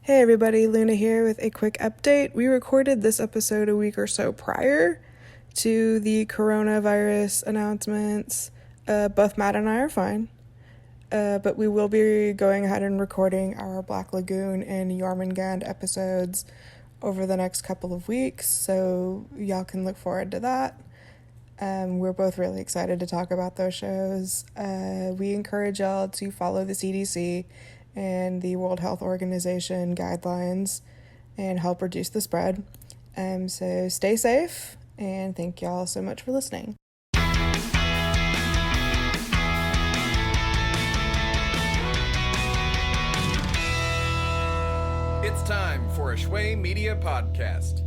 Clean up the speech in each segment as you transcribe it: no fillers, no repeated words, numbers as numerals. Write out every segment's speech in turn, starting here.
Hey everybody, Luna here with a quick update. We recorded this episode a week or so prior to the coronavirus announcements. Both Matt and I are fine, but we will be going ahead and recording our Black Lagoon and Jormungand episodes over the next couple of weeks, so y'all can look forward to that. We're both really excited to talk about those shows. We encourage y'all to follow the CDC and the World Health Organization guidelines and help reduce the spread. So stay safe, and thank y'all so much for listening. It's time for a Shway Media podcast.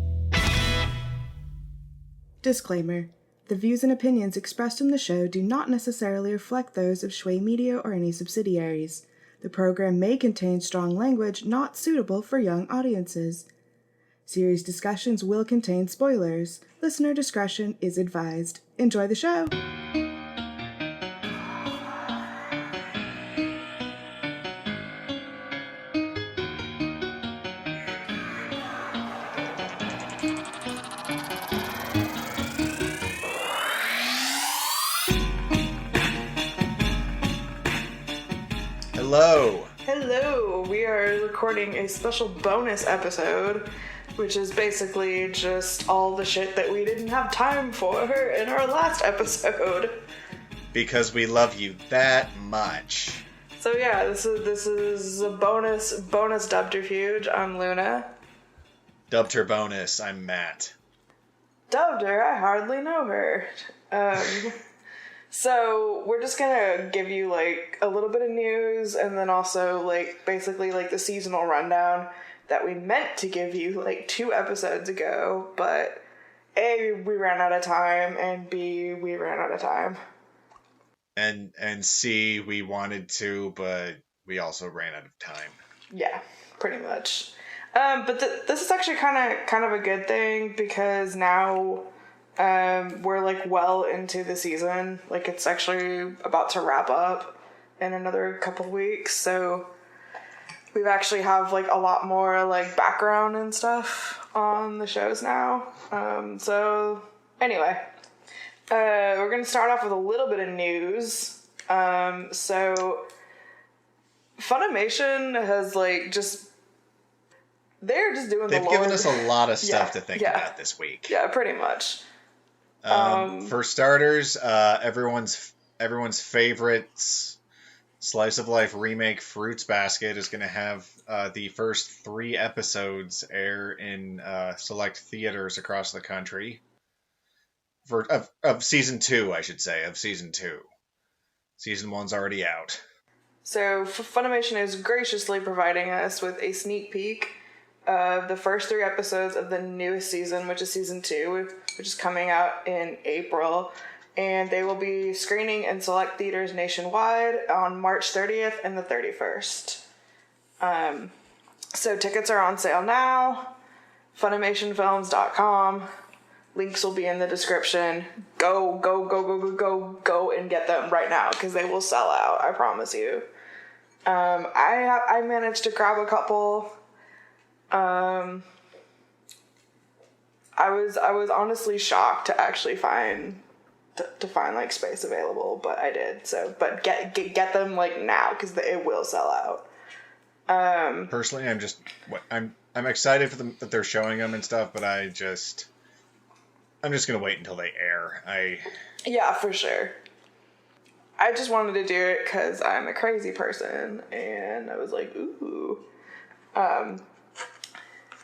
Disclaimer. The views and opinions expressed in the show do not necessarily reflect those of Shway Media or any subsidiaries. The program may contain strong language not suitable for young audiences. Series discussions will contain spoilers. Listener discretion is advised. Enjoy the show! Hello! We are recording a special bonus episode, which is basically just all the shit that we didn't have time for in our last episode. Because we love you that much. So yeah, this is a bonus Dubterfuge. I'm Luna. Dubbed her bonus, I'm Matt. Dubbed her? I hardly know her. So we're just gonna give you like a little bit of news and then also like basically like the seasonal rundown that we meant to give you like 2 episodes ago, but A, we ran out of time, and B, we ran out of time. And C, we wanted to, but we also ran out of time. Yeah, pretty much. But this is actually kind of a good thing because now we're like well into the season. Like it's actually about to wrap up in another couple weeks, so we've actually have like a lot more like background and stuff on the shows now. So anyway, we're gonna start off with a little bit of news. So Funimation has like they're just doing They've given us a lot of stuff to think about this week. Yeah, pretty much. For starters, everyone's favorite slice of life remake, Fruits Basket, is going to have the first 3 episodes air in select theaters across the country. Of season 2, I should say, of season 2. Season 1's already out. So Funimation is graciously providing us with a sneak peek of the first 3 episodes of the newest season, which is season 2, which is coming out in April. And they will be screening in select theaters nationwide on March 30th and the 31st. So tickets are on sale now. FunimationFilms.com. Links will be in the description. Go and get them right now because they will sell out. I promise you. I managed to grab a couple. I was honestly shocked to actually find like space available, but I did. So, but get them like now because it will sell out. Personally, I'm excited for them that they're showing them and stuff, but I'm just gonna wait until they air. Yeah, for sure. I just wanted to do it because I'm a crazy person, and I was like, ooh.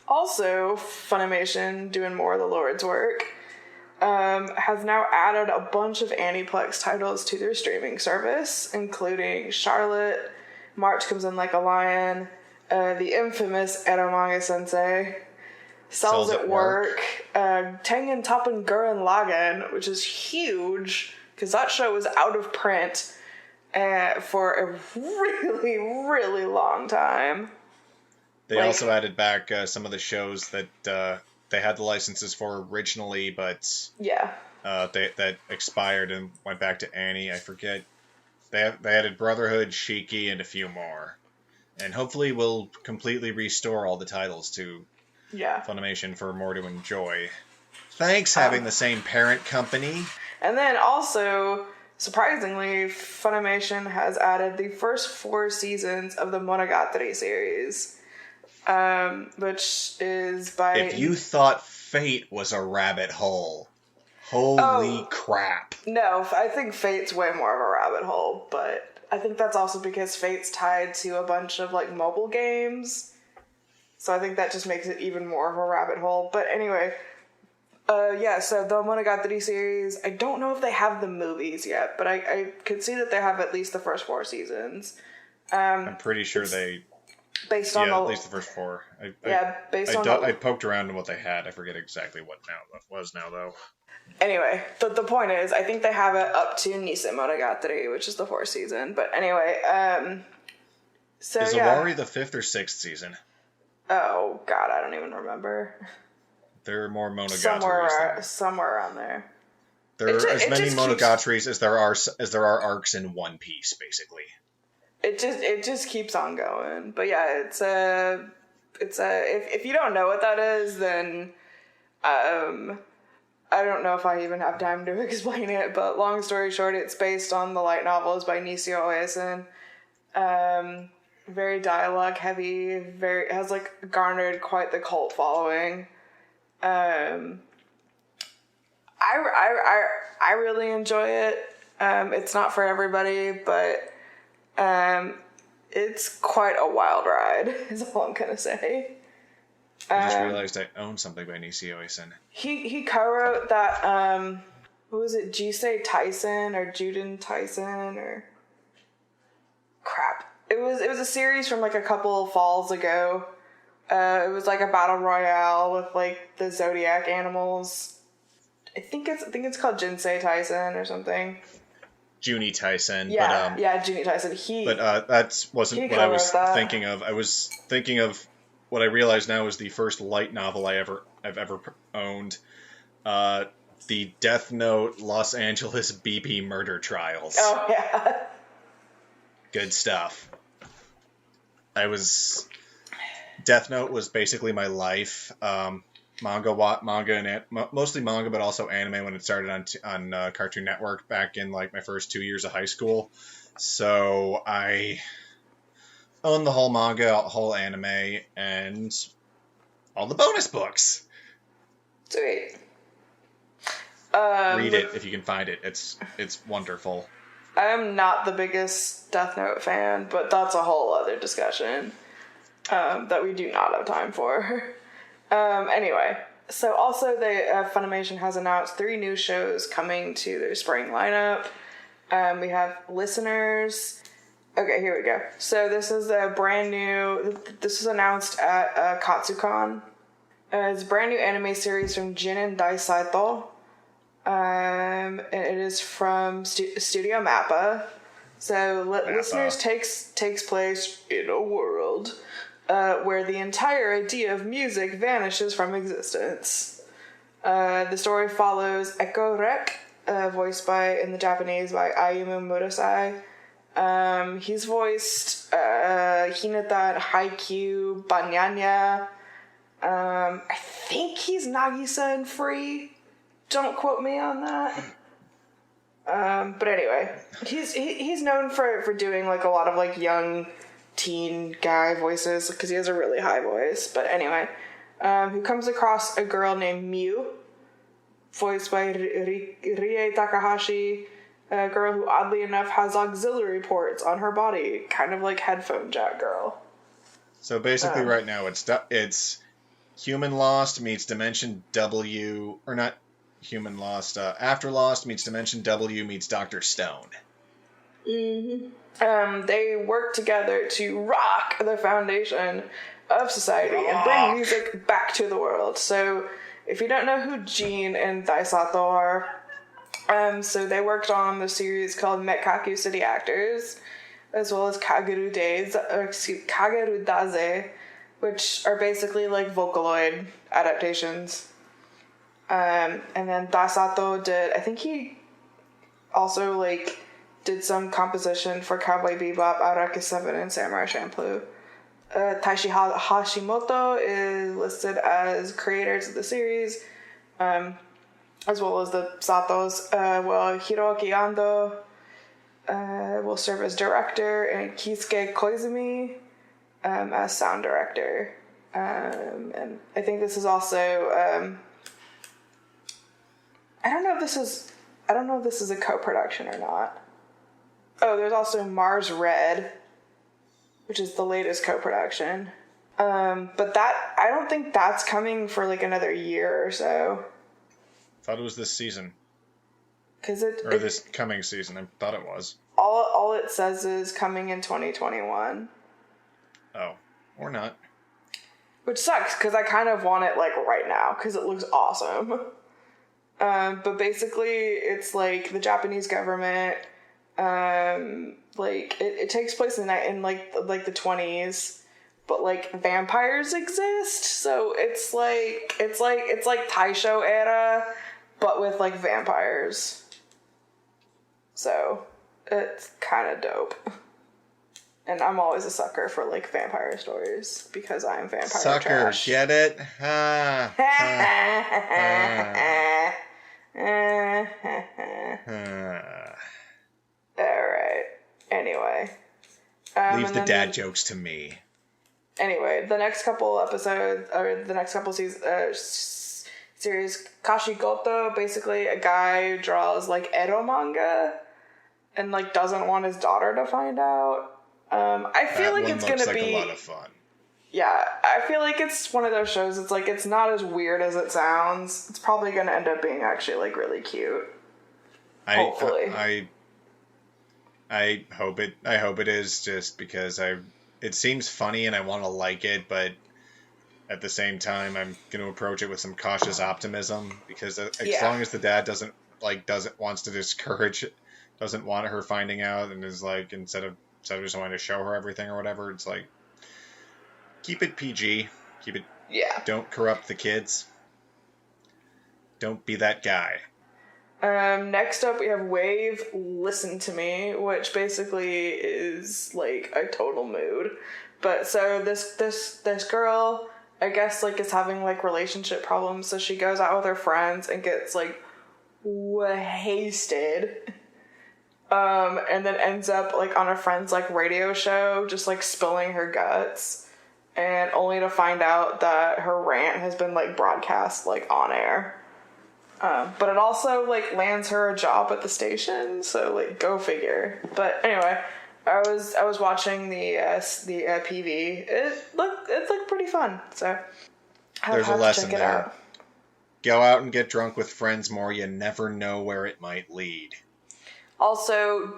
Also, Funimation, doing more of the Lord's work, has now added a bunch of Aniplex titles to their streaming service, including Charlotte, March Comes In Like a Lion, the infamous Eromanga Sensei, Cells at Work, Tengen Toppan Gurren Lagann, which is huge, because that show was out of print for a really, really long time. They also added back some of the shows that they had the licenses for originally, but that expired and went back to Annie. I forget. They added Brotherhood, Shiki, and a few more. And hopefully we'll completely restore all the titles to Yeah. Funimation for more to enjoy. Thanks, having the same parent company. And then also, surprisingly, Funimation has added the first 4 seasons of the Monogatari series, which is by... If you thought Fate was a rabbit hole, holy crap. No, I think Fate's way more of a rabbit hole, but I think that's also because Fate's tied to a bunch of, like, mobile games, so I think that just makes it even more of a rabbit hole. But anyway... so the Monogatari series, I don't know if they have the movies yet, but I could see that they have at least the first 4 seasons. I'm pretty sure they... Based on at least the first 4. I poked around in what they had. I forget exactly what was now, though. Anyway, the point is, I think they have it up to Nise Monogatari, which is the 4th season. But anyway, is Awari the 5th or 6th season? Oh, God, I don't even remember. There are more Monogatari. Somewhere around there. There are as many Monogatari as there are arcs in One Piece, basically. It just keeps on going. But yeah, if you don't know what that is, then I don't know if I even have time to explain it. But long story short, it's based on the light novels by Nisio Oyasin. Very dialogue heavy. Has like garnered quite the cult following. I really enjoy it. It's not for everybody, but it's quite a wild ride, is all I'm gonna say. I just realized I own something by Nisio Oyasin. He co-wrote that, what was it, Jisei Tyson or Juden Tyson or... Crap. It was a series from like a couple falls ago. It was like a battle royale with like the zodiac animals. I think it's called Jinsei Tyson or something. Junie Tyson. Yeah, Junie Tyson. That wasn't what I was thinking of. I was thinking of what I realize now is the first light novel I've ever owned. The Death Note Los Angeles BP murder trials. Oh yeah. Good stuff. Death Note was basically my life. Manga, and mostly manga, but also anime when it started on Cartoon Network back in like my first 2 years of high school. So I own the whole manga, whole anime, and all the bonus books. Sweet. Read it if you can find it. It's wonderful. I am not the biggest Death Note fan, but that's a whole other discussion that we do not have time for. Anyway, so also Funimation has announced 3 new shows coming to their spring lineup. We have Listeners. Okay, here we go. So this is this was announced at Katsucon. It's a brand new anime series from Jinin Daisaito. And it is from Studio Mappa. So Listeners takes place in a world where the entire idea of music vanishes from existence. The story follows Echo Rek, voiced in the Japanese by Ayumu Murasai. He's voiced Hinata and Haikyuu, Banyanya. I think he's Nagisa and Free. Don't quote me on that. But anyway, he's known for doing like a lot of like young teen guy voices because he has a really high voice. But anyway, who comes across a girl named Mew, voiced by Rie Takahashi, a girl who oddly enough has auxiliary ports on her body, kind of like headphone jack girl. So basically, right now it's Human Lost meets Dimension W, or not. Human Lost, After Lost meets Dimension W meets Dr. Stone. Mm-hmm. They work together to rock the foundation of society and bring music back to the world. So, if you don't know who Jean and Daisato are, so they worked on the series called Mekaku City Actors, as well as Kageru Daze, which are basically like Vocaloid adaptations. And then Daisato I think he also did some composition for Cowboy Bebop, Araki 7, and Samurai Champloo. Taishi Hashimoto is listed as creators of the series, as well as the Satos. Well, Hiroki Ando will serve as director, and Kisuke Koizumi as sound director. And I think this is also I don't know if this is a co-production or not. Oh, there's also Mars Red, which is the latest co-production. But that, I don't think that's coming for like another year or so. Thought it was this season. Or this coming season. I thought it was. All it says is coming in 2021. Oh, or not. Which sucks, because I kind of want it like right now, because it looks awesome. But basically, it's like the Japanese government. Like it takes place in like the 20s, but like vampires exist, so it's like Taisho era, but with like vampires. So it's kind of dope. And I'm always a sucker for like vampire stories because I'm vampire sucker trash. Get it? Alright. Anyway. Leave the dad jokes to me. Anyway, the next couple episodes, or the next couple series, Kashigoto, basically a guy who draws like Edo manga and like doesn't want his daughter to find out. I feel like it's gonna be a lot of fun. Yeah, I feel like it's one of those shows. It's like it's not as weird as it sounds. It's probably gonna end up being actually like really cute. Hopefully, I hope it is, just because it seems funny and I want to like it, but at the same time I'm going to approach it with some cautious optimism, because as long as the dad doesn't wants to discourage, doesn't want her finding out, and is like instead of just wanting to show her everything or whatever, it's like keep it PG, don't corrupt the kids, don't be that guy. Next up we have Wave Listen to Me, which basically is like a total mood. But so this girl, I guess, like is having like relationship problems, so she goes out with her friends and gets like wasted. And then ends up like on a friend's like radio show, just like spilling her guts, and only to find out that her rant has been like broadcast like on air. But it also like lands her a job at the station, so like go figure. But anyway, I was watching the PV. It's like pretty fun. So there's a lesson there. Go out and get drunk with friends more. You never know where it might lead. Also,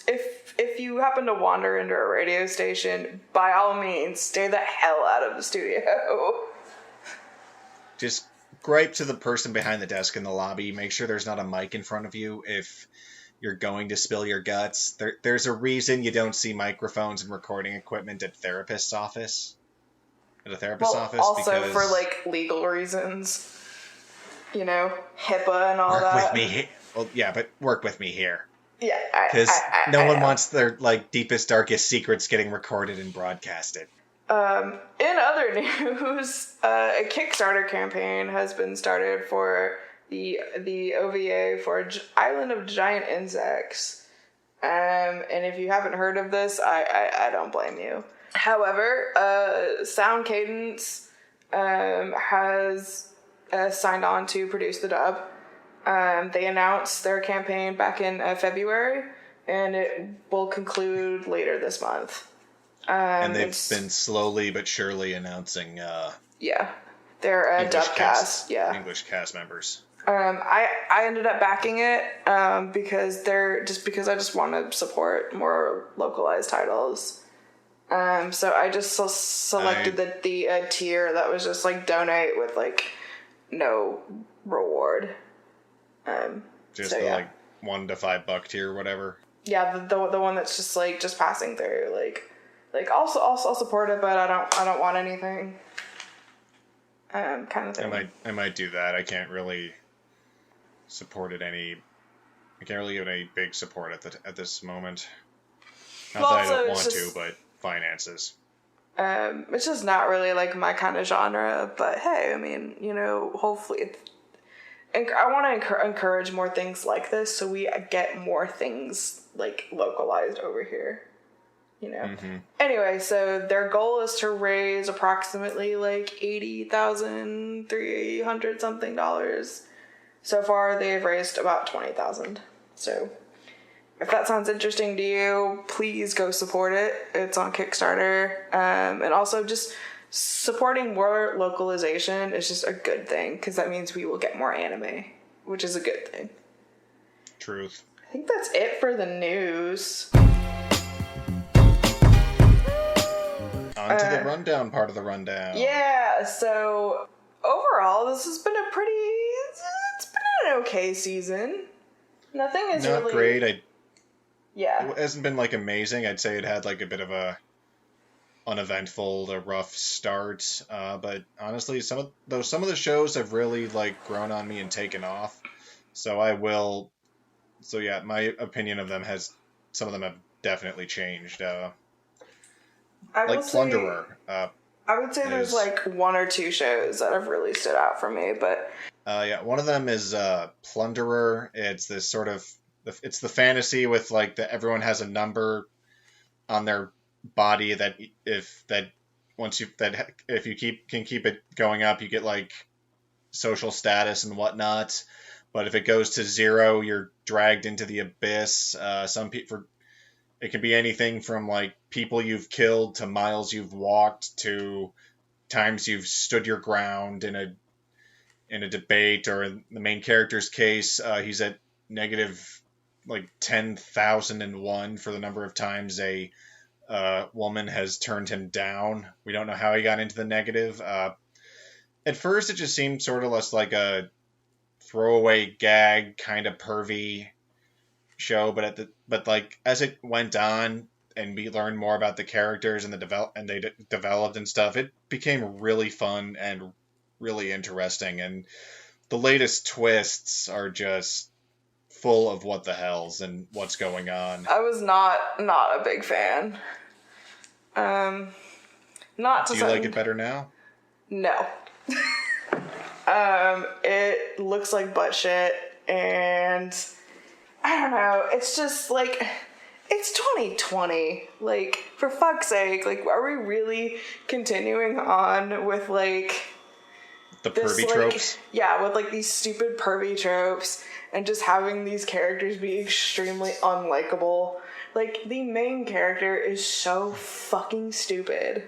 if you happen to wander into a radio station, by all means, stay the hell out of the studio. Just gripe to the person behind the desk in the lobby. Make sure there's not a mic in front of you if you're going to spill your guts. There's a reason you don't see microphones and recording equipment at a therapist's office. Also because for like legal reasons, HIPAA and all that. Work with me. Well, yeah, but work with me here. Yeah, because no one wants their like deepest, darkest secrets getting recorded and broadcasted. In other news, a Kickstarter campaign has been started for the OVA for Island of Giant Insects. And if you haven't heard of this, I don't blame you. However, Sound Cadence has signed on to produce the dub. They announced their campaign back in February, and it will conclude later this month. And they've been slowly but surely announcing their dub cast. Yeah, English cast members. I ended up backing it because I just want to support more localized titles. So I just selected the tier that was just like donate with like no reward. Like $1 to $5 tier or whatever. Yeah, the one that's just like just passing through, like also I'll support it, but I don't want anything. Kind of thing. I might do that. I can't really support it I can't really give it any big support at this moment. Not that I don't want to, but finances. It's just not really like my kind of genre, but hey, I mean, hopefully I want to encourage more things like this so we get more things like localized over here. Mm-hmm. Anyway, so their goal is to raise approximately like $80,300 something dollars. So far, they've raised about $20,000. So, if that sounds interesting to you, please go support it. It's on Kickstarter, and also just supporting more localization is just a good thing because that means we will get more anime, which is a good thing. Truth. I think that's it for the news. On to the rundown part of the rundown. Yeah, so overall, this has been it's been an okay season. Nothing is not really... great. Yeah. It hasn't been, like, amazing. I'd say it had, like, a bit of a uneventful, a rough start. But honestly, some of the shows have really, like, grown on me and taken off. So yeah, my opinion of them some of them have definitely changed. Like Plunderer. I would say there's like one or two shows that have really stood out for me, but yeah, one of them is Plunderer. It's this sort of it's the fantasy with like everyone has a number on their body that if you can keep it going up, you get like social status and whatnot. But if it goes to 0, you're dragged into the abyss. It can be anything from like people you've killed to miles you've walked to times you've stood your ground in a debate, or in the main character's case, he's at negative like 10,001 for the number of times a woman has turned him down. We don't know how he got into the negative. At first, it just seemed sort of less like a throwaway gag kind of pervy show, but like as it went on and we learned more about the characters and they developed and stuff, it became really fun and really interesting, and the latest twists are just full of what the hells and what's going on. I was not a big fan. Not to Do you like it better now? No. It looks like butt shit, and I don't know, it's just like, it's 2020, like, for fuck's sake, like, are we really continuing on with, like, the pervy tropes? Yeah, with, like, these stupid pervy tropes, and just having these characters be extremely unlikable. Like, the main character is so fucking stupid.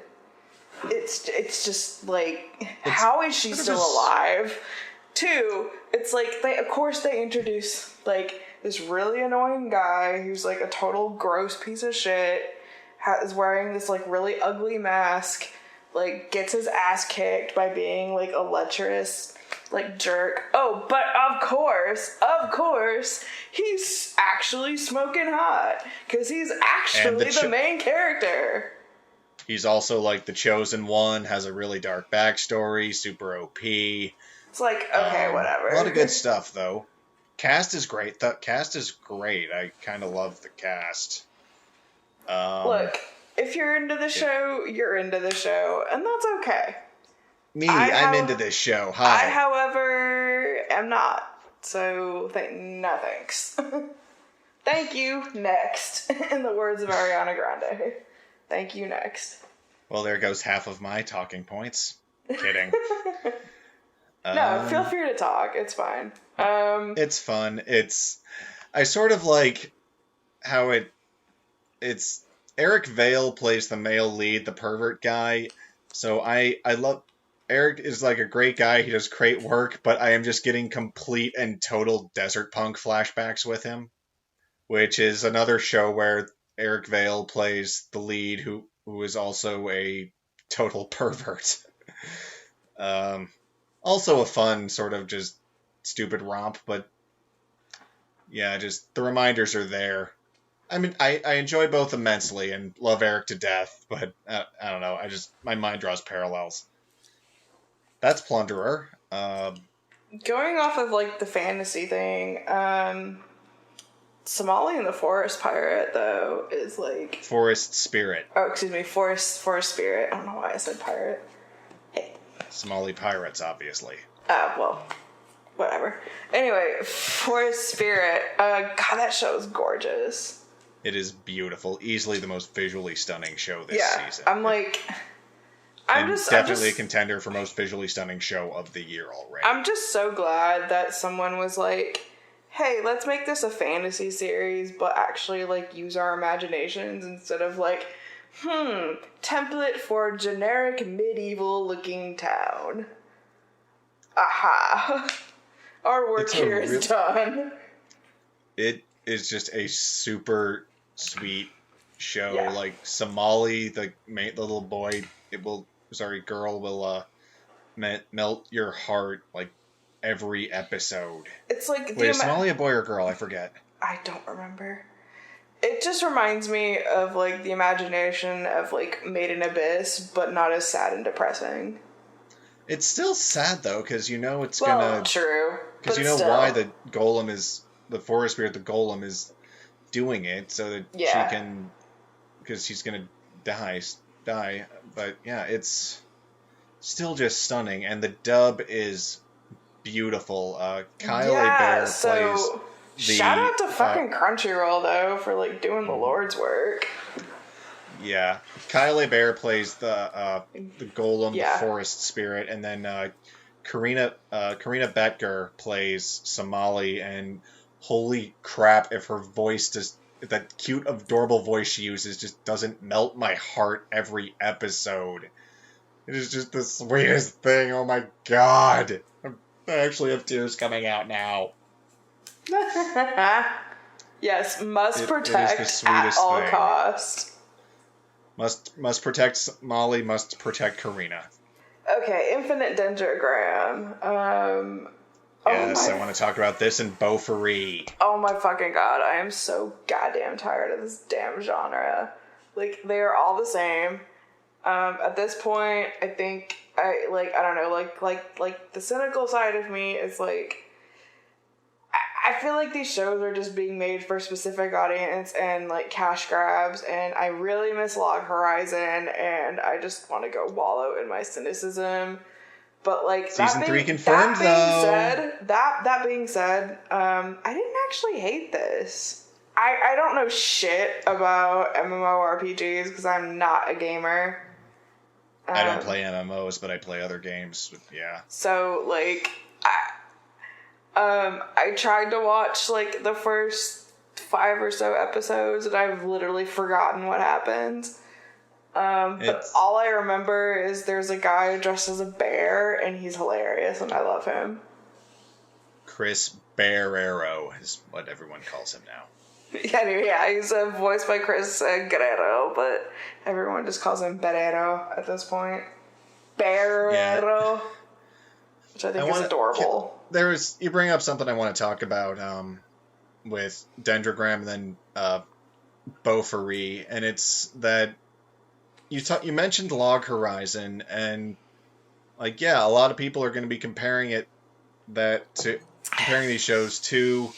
It's just, like, how is she still alive? 2, it's like, of course they introduce, like, this really annoying guy who's, like, a total gross piece of shit, is wearing this, like, really ugly mask, like, gets his ass kicked by being, like, a lecherous, like, jerk. Oh, but of course, he's actually smoking hot, because he's actually the main character. He's also, like, the chosen one, has a really dark backstory, super OP. It's like, okay, whatever. A lot of good stuff, though. Cast is great. The cast is great. I kind of love the cast. Look, if you're into the show, you're into the show, and that's okay. I'm into this show. Hi. I, however, am not. So, no thanks. Thank you, next. In the words of Ariana Grande. Thank you, next. Well, there goes half of my talking points. Kidding. No, feel free to talk. It's fine. It's fun. I sort of like how it's Eric Vale plays the male lead, the pervert guy. So I love Eric is like a great guy. He does great work, but I am just getting complete and total Desert Punk flashbacks with him, which is another show where Eric Vale plays the lead who is also a total pervert. Also a fun sort of just stupid romp, but yeah, just the reminders are there. I mean, I enjoy both immensely and love Eric to death, but I don't know. My mind draws parallels. That's Plunderer. Going off of like the fantasy thing, Somali and the Forest Pirate, though, is like... Forest Spirit. Oh, excuse me, Forest Spirit. I don't know why I said pirate. Hey. Somali pirates, obviously. Well, whatever. Anyway, Forest Spirit. God, that show is gorgeous. It is beautiful. Easily the most visually stunning show this season. I'm definitely a contender for most visually stunning show of the year already. I'm just so glad that someone was like, hey, let's make this a fantasy series, but actually, like, use our imaginations instead of, like, template for generic medieval-looking town. Aha. Our work here is done. It is just a super sweet show. Yeah. Like, Somali, the little boy, girl will melt your heart, like, every episode. It's like... Wait, is Somali a boy or girl? I forget. I don't remember. It just reminds me of, like, the imagination of, like, Made in Abyss, but not as sad and depressing. It's still sad, though, because you know it's true. Because you know why the golem is... The forest spirit, the golem, is doing it, so that she can... Because she's gonna die. But, yeah, it's still just stunning, and the dub is beautiful. Kyle Bear plays... Shout out to fucking Crunchyroll, though, for, like, doing the Lord's work. Yeah. Kyle Bear plays the golem, the forest spirit, and then Karina Betger plays Somali, and holy crap, if her voice if that cute, adorable voice she uses just doesn't melt my heart every episode. It is just the sweetest thing, oh my god. I actually have tears coming out now. Yes, must protect at all costs. Must protect Molly, must protect Karina. Okay, Infinite Dendrogram. Yes, I want to talk about this in Beaufory. Oh my fucking god, I am so goddamn tired of this damn genre. Like, they are all the same. At this point, I think, I don't know, like, the cynical side of me is like, I feel like these shows are just being made for a specific audience and, like, cash grabs, and I really miss Log Horizon, and I just want to go wallow in my cynicism. But, like, Season 3 confirmed, though. That being said, I didn't actually hate this. I don't know shit about MMORPGs because I'm not a gamer. I don't play MMOs, but I play other games. Yeah. So, like, I tried to watch, like, the first 5 or so episodes, and I've literally forgotten what happens. But all I remember is there's a guy dressed as a bear, and he's hilarious, and I love him. Chris Barrero is what everyone calls him now. Yeah, he's voiced by Chris Guerrero, but everyone just calls him Barrero at this point. Barrero. Yeah. Which I think is adorable. You bring up something I want to talk about with Dendrogram and then Beaufory, and it's that you mentioned Log Horizon, and like, yeah, a lot of people are going to be comparing these shows to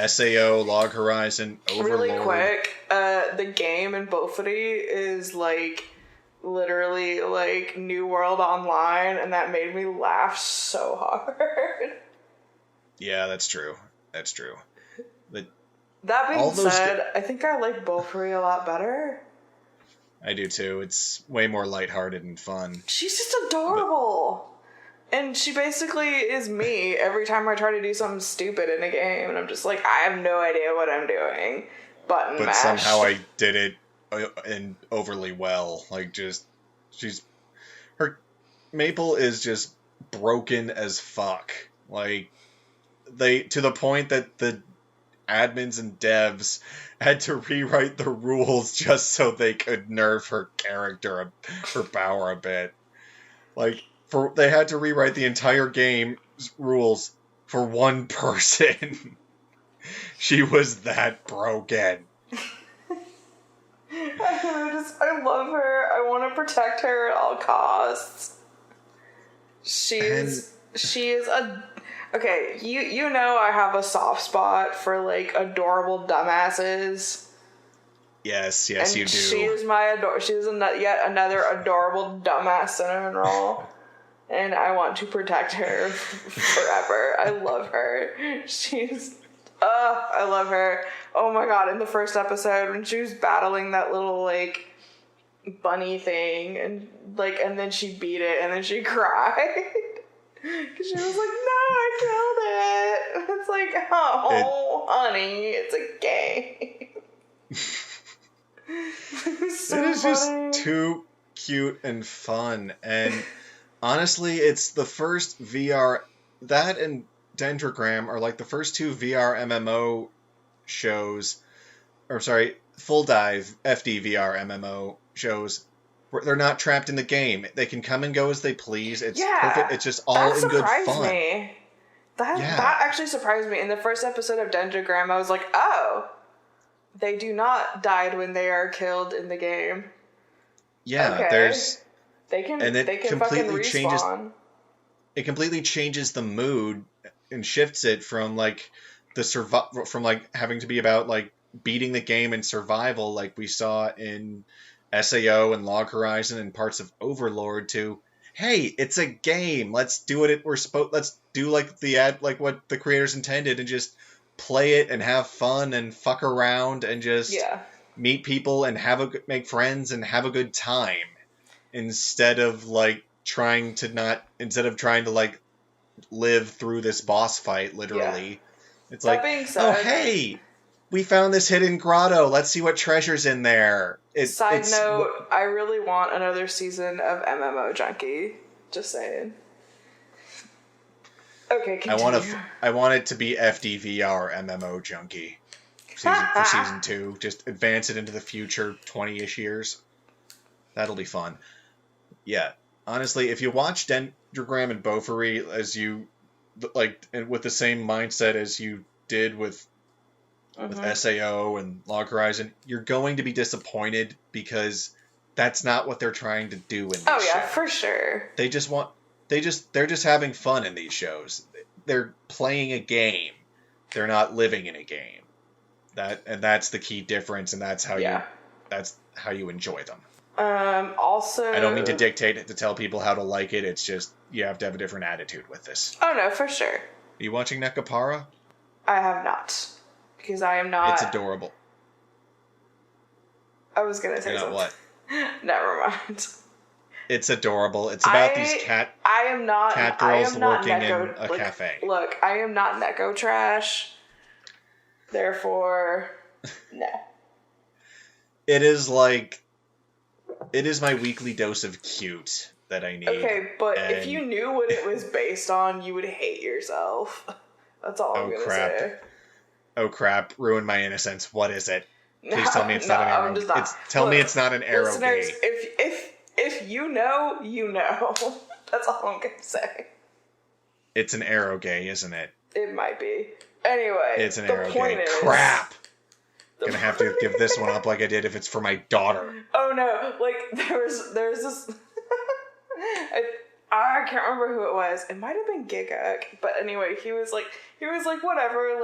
SAO, Log Horizon, Overlord. Really quick, the game in Beaufory is like literally like New World Online, and that made me laugh so hard. Yeah, that's true. That being said, I think I like Beaufory a lot better. I do too. It's way more lighthearted and fun. She's just adorable. And she basically is me every time I try to do something stupid in a game, and I'm just like, I have no idea what I'm doing. Button mash. But somehow I did it and overly well. Like, her Maple is just broken as fuck. Like, to the point that the admins and devs had to rewrite the rules just so they could nerf her character, her power a bit. Like, they had to rewrite the entire game's rules for one person. She was that broken. I love her. I want to protect her at all costs. She is Okay, you know I have a soft spot for, like, adorable dumbasses. Yes, you do. She is yet another adorable dumbass cinnamon roll. And I want to protect her forever. I love her. I love her. Oh my god, in the first episode, when she was battling that little, like, bunny thing, and then she beat it, and then she cried. Because she was like, no, I killed it. It's like, oh, honey, it's a game. It is just too cute and fun, and honestly, it's the first VR, that and Dendrogram are like the first two VR MMO shows, or sorry, Full Dive FD VR MMO shows, where they're not trapped in the game. They can come and go as they please. It's perfect. It's just all in good fun. Me. That actually surprised me. In the first episode of Dendrogram, I was like, oh, they do not die when they are killed in the game. Yeah, okay. They can completely fucking changes. respawn. It completely changes the mood and shifts it from like from like having to be about like beating the game and survival, like we saw in SAO and Log Horizon and parts of Overlord, to hey, it's a game. Let's do what let's do like what the creators intended and just play it and have fun and fuck around and just meet people and make friends and have a good time, instead of trying to like live through this boss fight literally. It's that like, being said, oh hey, we found this hidden grotto, let's see what treasure's in there. Side note, I really want another season of MMO Junkie. Just saying. Okay, continue. I want it to be FDVR MMO Junkie for season 2. Just advance it into the future 20-ish years. That'll be fun. Yeah, honestly, if you watch Dendrogram and Beaufory as you with the same mindset as you did with SAO and Log Horizon, you're going to be disappointed because that's not what they're trying to do in these shows. For sure. They're just having fun in these shows. They're playing a game. They're not living in a game. That's the key difference, and that's how you enjoy them. Also, I don't mean to dictate it, to tell people how to like it. It's just you have to have a different attitude with this. Oh no, for sure. Are you watching Nekapara? I have not, because I am not. It's adorable. I was gonna say something. What? Never mind. It's adorable. It's about these cat girls working in a cafe. Look, I am not Neko trash. Therefore, no. It is my weekly dose of cute that I need. Okay, but if you knew what it was based on, you would hate yourself. That's all I'm gonna say. Oh crap! Ruin my innocence. What is it? Please tell me it's not an arrow. Tell me it's not an arrow gay. If you know, you know. That's all I'm gonna say. It's an arrow gay, isn't it? It might be. Anyway, it's an arrow gay. Crap! Gonna have to give this one up like I did if it's for my daughter. Oh no! There's this. I can't remember who it was. It might have been Gigak, but anyway, he was like whatever,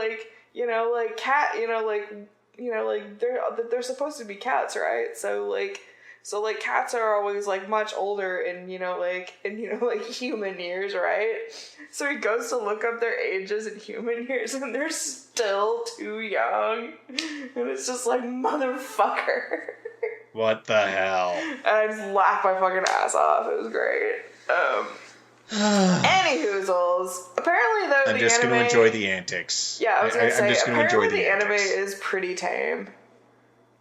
cat, they're supposed to be cats, right? So cats are always much older in human years, right? So he goes to look up their ages in human years and they're still too young. And it's just motherfucker. What the hell? And I just laughed my fucking ass off. It was great. Anyhoozles. Apparently though, I'm just gonna enjoy the antics. Yeah, I was gonna say, I'm just gonna enjoy the anime antics. is pretty tame.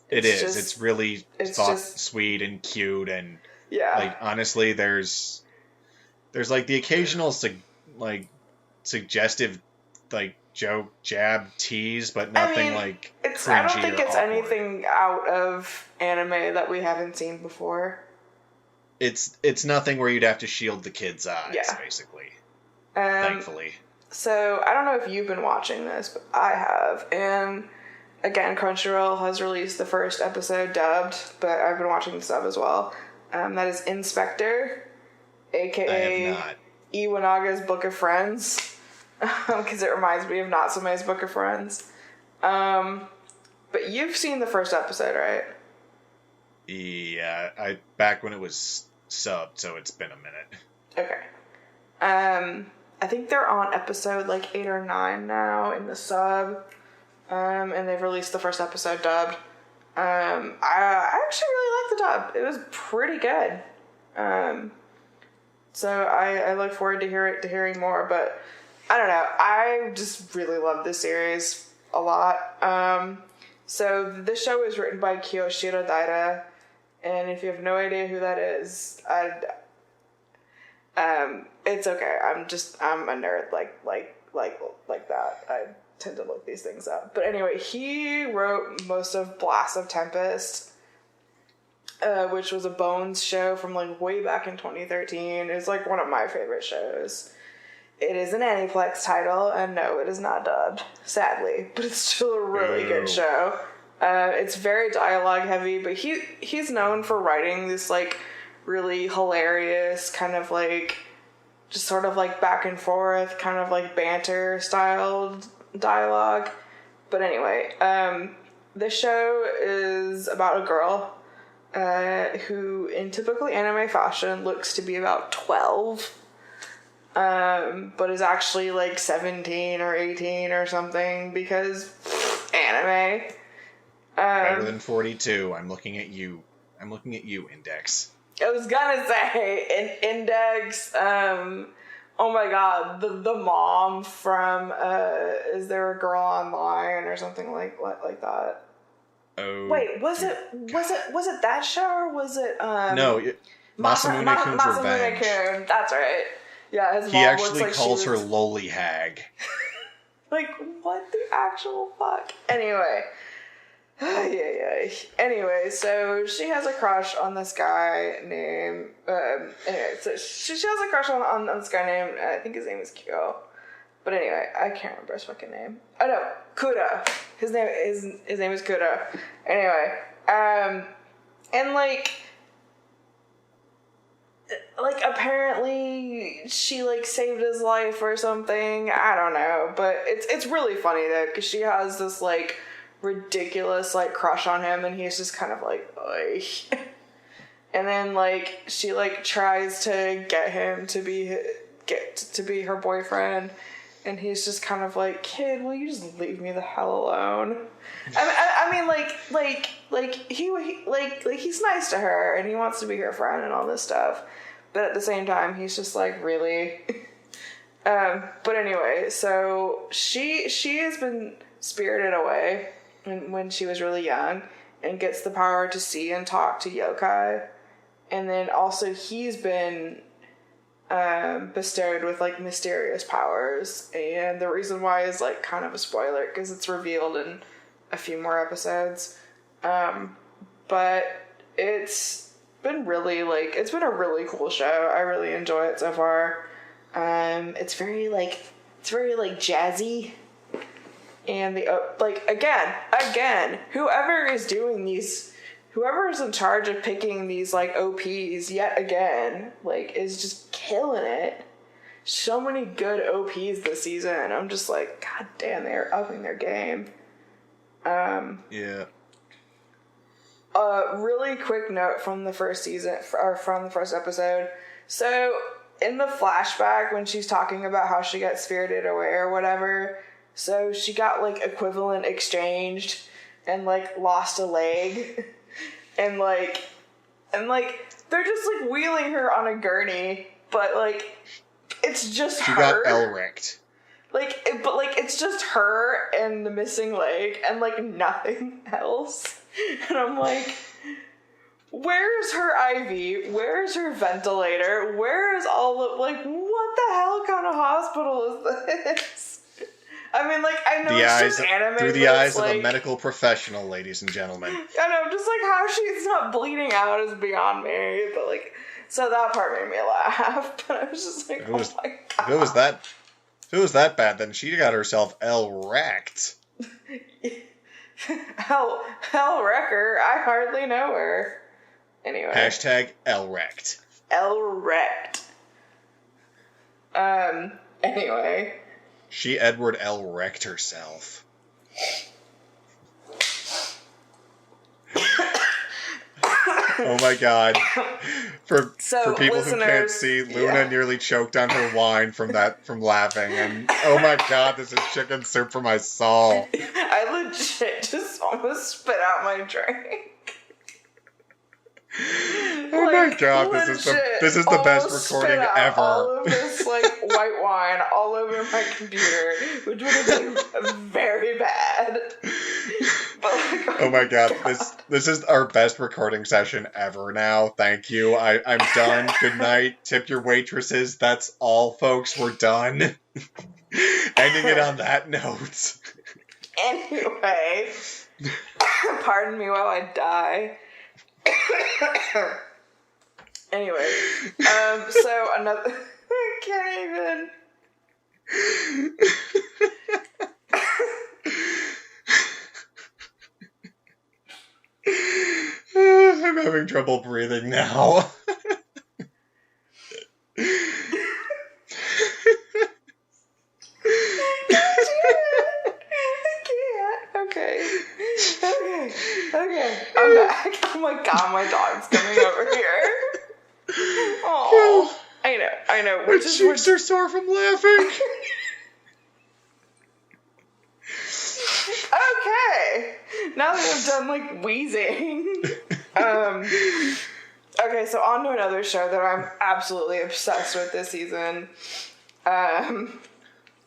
It's really sweet and cute, and honestly, there's the occasional suggestive joke, jab, tease, but nothing cringy. I don't think it's awkward. anything out of anime that we haven't seen before. It's nothing where you'd have to shield the kids' eyes, basically. Thankfully. So I don't know if you've been watching this, but I have, and again, Crunchyroll has released the first episode dubbed, but I've been watching the sub as well. That is Inspector, aka Iwanaga's Book of Friends. because it reminds me of Natsume's Book of Friends. But you've seen the first episode, right? Yeah, back when it was subbed, so it's been a minute. Okay. I think they're on episode 8 or 9 now in the sub. And they've released the first episode dubbed. I actually really liked the dub. It was pretty good. So I look forward to hearing more, but I don't know. I just really love this series a lot. So this show is written by Kiyoshiro Daira, and if you have no idea who that is, it's okay. I'm a nerd like that. I tend to look these things up. But anyway, he wrote most of Blast of Tempest, which was a Bones show from way back in 2013. It's one of my favorite shows. It is an Aniplex title, and no, it is not dubbed, sadly, but it's still a really good show. It's very dialogue heavy, but he's known for writing this really hilarious kind of just sort of back and forth kind of banter styled dialogue. But anyway, this show is about a girl who in typically anime fashion looks to be about 12, but is actually 17 or 18 or something because anime. Better than 42. I'm looking at you, Index. I was gonna say Index. Oh my god, the mom from Is There a Girl Online or something like that. Oh. Wait, was it that show or was it no, Masamune Kun's Revenge. Kun, that's right. Yeah, his he mom actually looks calls her Loli Hag. What the actual fuck? Anyway. Anyway, so she has a crush on this guy named so she has a crush on this guy named I think his name is Kyo. But anyway, I can't remember his fucking name. Oh no, Kuda. His name is Kuda. Anyway, and apparently she saved his life or something. I don't know, but it's really funny though because she has this ridiculous crush on him, and he's just kind of oy. And then she tries to get him to be her boyfriend, and he's just kind of kid, will you just leave me the hell alone? I mean he's nice to her and he wants to be her friend and all this stuff, but at the same time he's just really. But anyway, so she has been spirited away when she was really young and gets the power to see and talk to yokai. And then also he's been bestowed with mysterious powers. And the reason why is kind of a spoiler because it's revealed in a few more episodes. But it's been really it's been a really cool show. I really enjoy it so far. It's very jazzy. And the again, whoever is in charge of picking these OPs yet again is just killing it. So many good OPs this season. I'm just god damn, they're upping their game. Yeah. Really quick note from the first season or from the first episode. So in the flashback when she's talking about how she got spirited away or whatever. So she got equivalent exchanged and lost a leg and they're just wheeling her on a gurney, but it's just she her. She got L-wrecked. But it's just her and the missing leg and nothing else. And I'm where's her IV? Where's her ventilator? Where is all of what the hell kind of hospital is this? I mean, I know it's just anime. Through the eyes of a medical professional, ladies and gentlemen. I know, just how she's not bleeding out is beyond me. But so that part made me laugh. But I was just oh my god. If it was that bad, then she got herself L-wrecked. L-wrecker. I hardly know her. Anyway. Hashtag L-wrecked. L-wrecked. Anyway. She Edward L. wrecked herself. Oh my god. For people who can't see, Luna nearly choked on her wine from laughing, and oh my god, this is chicken soup for my soul. I legit just almost spit out my drink. Oh my god, this is the best recording ever. All of this white wine all over my computer, which would have been very bad. But oh my god, this is our best recording session ever now. Thank you. I'm done. Good night. Tip your waitresses. That's all, folks. We're done. Ending it on that note. Anyway, pardon me while I die. Anyway, so another. I can't even. I'm having trouble breathing now. Okay, I'm back. Oh my god, my dog's coming over here. Oh, I know. My cheeks are sore from laughing. Okay, now that I've done wheezing. Okay, so on to another show that I'm absolutely obsessed with this season.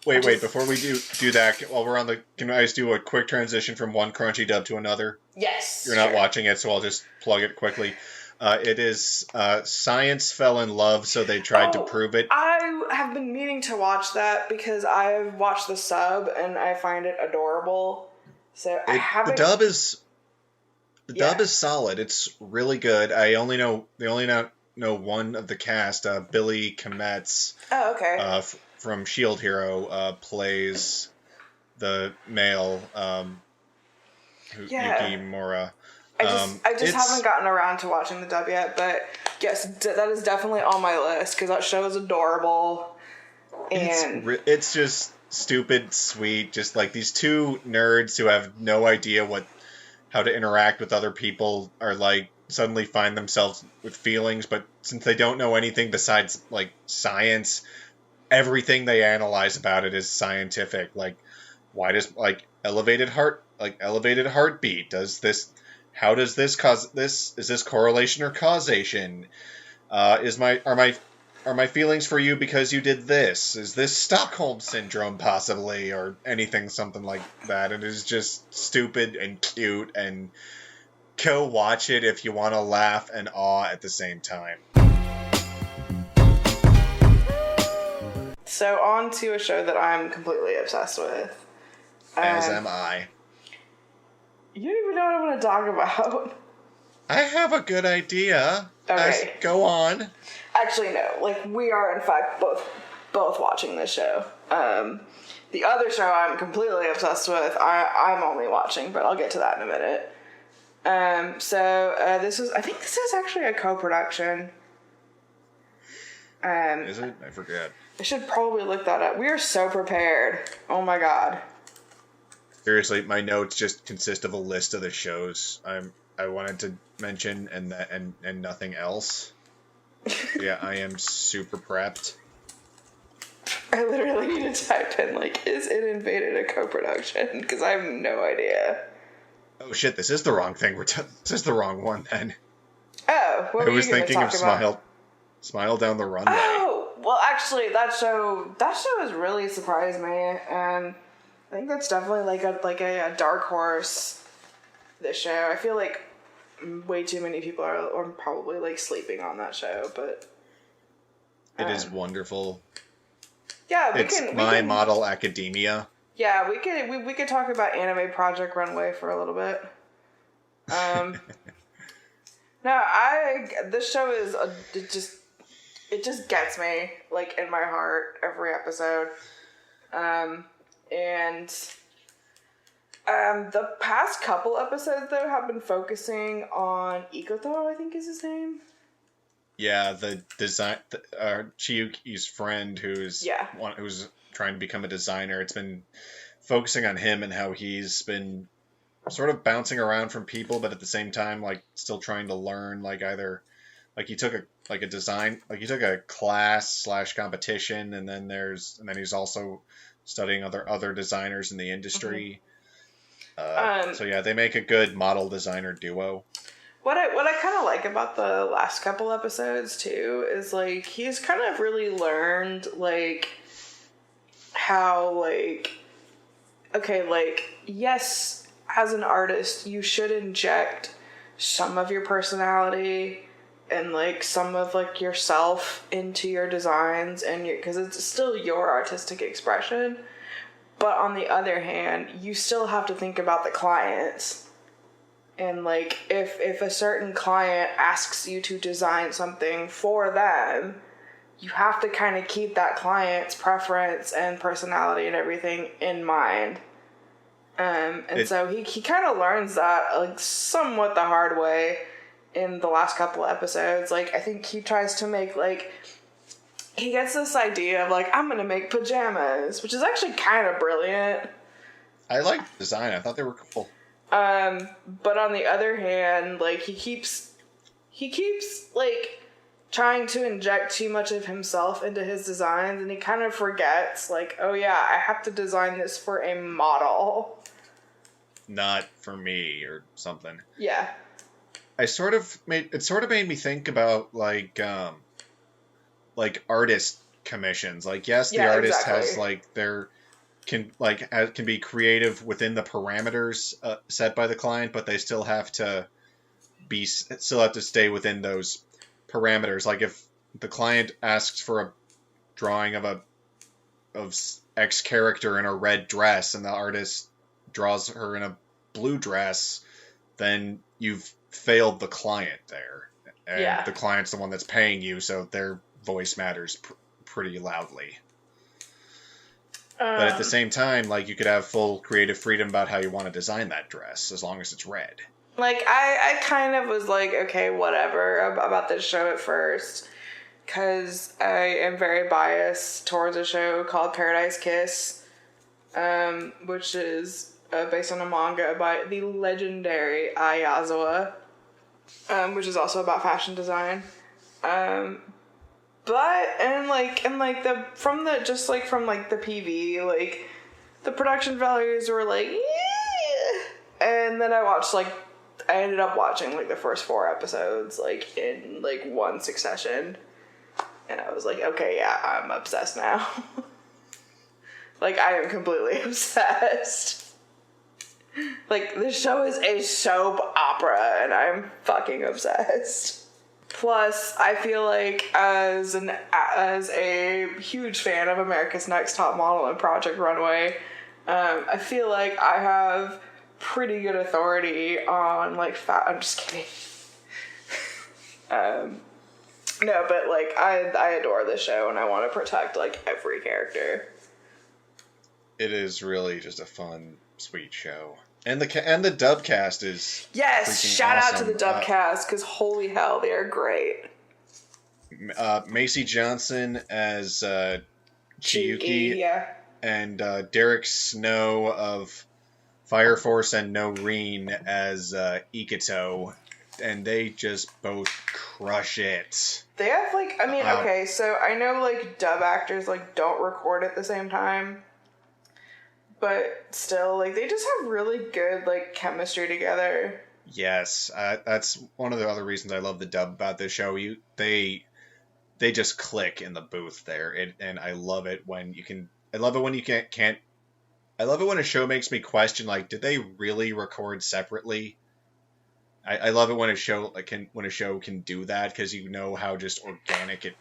Wait, before we do that, while we're on can I just do a quick transition from one crunchy dub to another? Yes. You're not watching it, so I'll just plug it quickly. It is Science Fell in Love, so they tried to prove it. I have been meaning to watch that because I've watched the sub and I find it adorable. So I haven't. The dub is solid. It's really good. They only know one of the cast. Billy Kometz. Oh, okay. From Shield Hero plays the male Yukimura. I just haven't gotten around to watching the dub yet, but yes, that is definitely on my list because that show is adorable. And it's just stupid, sweet, just these two nerds who have no idea how to interact with other people are suddenly find themselves with feelings, but since they don't know anything besides science, everything they analyze about it is scientific. Why does elevated heartbeat how does this cause this? Is this correlation or causation? Are my feelings for you because you did this? Is this Stockholm syndrome possibly, or something like that? It is just stupid and cute, and go watch it if you want to laugh and awe at the same time. So on to a show that I'm completely obsessed with. As am I. You don't even know what I'm going to talk about. I have a good idea. Okay. Go on. Actually, no. We are, in fact, both watching this show. The other show I'm completely obsessed with, I'm only watching, but I'll get to that in a minute. I think this is actually a co-production. Is it? I forget. I should probably look that up. We are so prepared. Oh my god. Seriously, my notes just consist of a list of the shows I wanted to mention and nothing else. Yeah, I am super prepped. I literally need to type in is It Invaded a co-production? Because I have no idea. Oh shit! This is the wrong thing. This is the wrong one then. Oh, what were you going to talk about? I was thinking of Smile Down the Runway. Oh, well, actually, that show has really surprised me, and I think that's definitely a dark horse. This show, I feel like way too many people are probably sleeping on that show, but it is wonderful. Yeah, it's my model academia. Yeah, we could talk about Anime Project Runway for a little bit. This show is it just gets me in my heart every episode. The past couple episodes though have been focusing on Ikoto, I think is his name. Yeah, the design, Chiyuki's friend who's trying to become a designer. It's been focusing on him and how he's been sort of bouncing around from people, but at the same time, like still trying to learn. Like either like he took he took a class slash competition, and then he's also studying other designers in the industry. So yeah, they make a good model designer duo. What I kind of like about the last couple episodes too is like he's kind of really learned like how like okay, like yes, as an artist you should inject some of your personality and like some of like yourself into your designs and because it's still your artistic expression, but on the other hand you still have to think about the clients. And, like, if a certain client asks you to design something for them, you have to kind of keep that client's preference and personality and everything in mind. So he kind of learns that, like, somewhat the hard way in the last couple episodes. Like, I think he tries to make, like, he gets this idea of, like, I'm going to make pajamas, which is actually kind of brilliant. I like the design. I thought they were cool. But on the other hand, like, he keeps, like, trying to inject too much of himself into his designs, and he kind of forgets, like, oh yeah, I have to design this for a model. Not for me, or something. Yeah. It sort of made me think about, like artist commissions. Like, yes, the artist has, like, can be creative within the parameters set by the client, but they still have to stay within those parameters. Like if the client asks for a drawing of X character in a red dress and the artist draws her in a blue dress, then you've failed the client there. And the client's the one that's paying you, so their voice matters pretty loudly. But at the same time, like, you could have full creative freedom about how you want to design that dress, as long as it's red. Like, I kind of was like, okay, whatever, about this show at first. Because I am very biased towards a show called Paradise Kiss, which is based on a manga by the legendary Ai Yazawa, which is also about fashion design. But from the PV, like, the production values were like, yeah. And then I ended up watching like the first 4 episodes, like, in like one succession. And I was like, okay, yeah, I'm obsessed now. Like, I am completely obsessed. Like, this show is a soap opera, and I'm fucking obsessed. Plus, I feel like as a huge fan of America's Next Top Model and Project Runway, I feel like I have pretty good authority on, like, I'm just kidding. No, but, like, I adore this show, and I want to protect, like, every character. It is really just a fun, sweet show. And the dub cast is shout awesome. Out to the dub cast, because holy hell, they are great. Macy Johnson as Chiyuki, yeah. And Derek Snow of Fire Force and Noreen as Ikito, and they just both crush it. They have, like, I mean, okay, so I know, like, dub actors, like, don't record at the same time. But still, like, they just have really good, like, chemistry together. Yes, that's one of the other reasons I love the dub about this show. They just click in the booth there, and I love it when you can. I love it when you can't. I love it when a show makes me question, like, did they really record separately? I love it when a show can do that, because you know how just organic it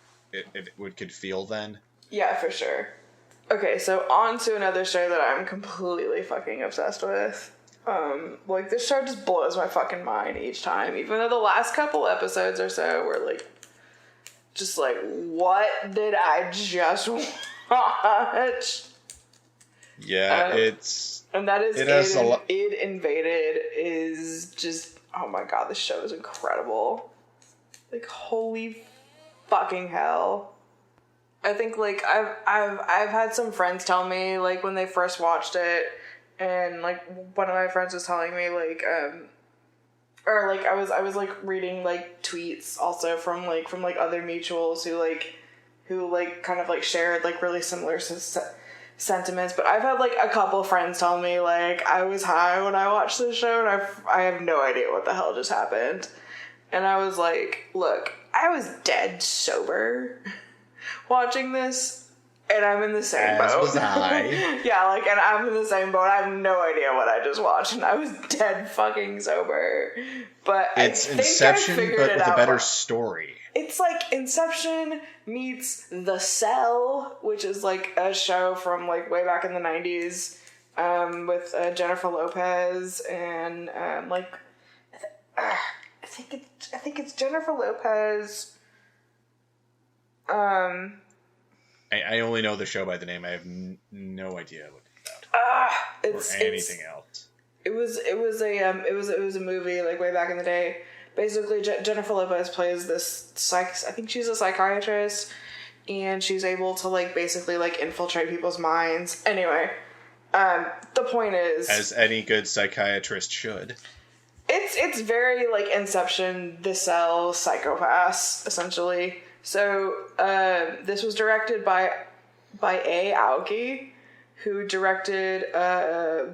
could feel then. Yeah, for sure. Okay, so on to another show that I'm completely fucking obsessed with. Like, this show just blows my fucking mind each time, even though the last couple episodes or so were, like, just like, what did I just watch? Yeah, and that is Id Invaded is just, oh my god, this show is incredible. Like, holy fucking hell. I think, like, I've had some friends tell me, like, when they first watched it, and, like, one of my friends was telling me, like, or, like, I was like, reading, like, tweets also from other mutuals who, kind of, like, shared, like, really similar sentiments, but I've had, like, a couple friends tell me, like, I was high when I watched this show, and I have no idea what the hell just happened. And I was like, look, I was dead sober watching this, and I'm in the same boat. Was I. Yeah, like, and I'm in the same boat. I have no idea what I just watched, and I was dead fucking sober. But it's I think Inception, I figured but it with out. a better story. It's like Inception meets The Cell, which is, like, a show from, like, way back in the 90s, with Jennifer Lopez and, I think it's Jennifer Lopez. I only know the show by the name. I have no idea what it's about. Or anything else. It was a movie, like, way back in the day. Basically, Jennifer Lopez plays this I think she's a psychiatrist, and she's able to, like, basically, like, infiltrate people's minds. Anyway, the point is, as any good psychiatrist should. It's very, like, Inception, The Cell, Psychopaths, essentially. So, this was directed by A. Aoki, who directed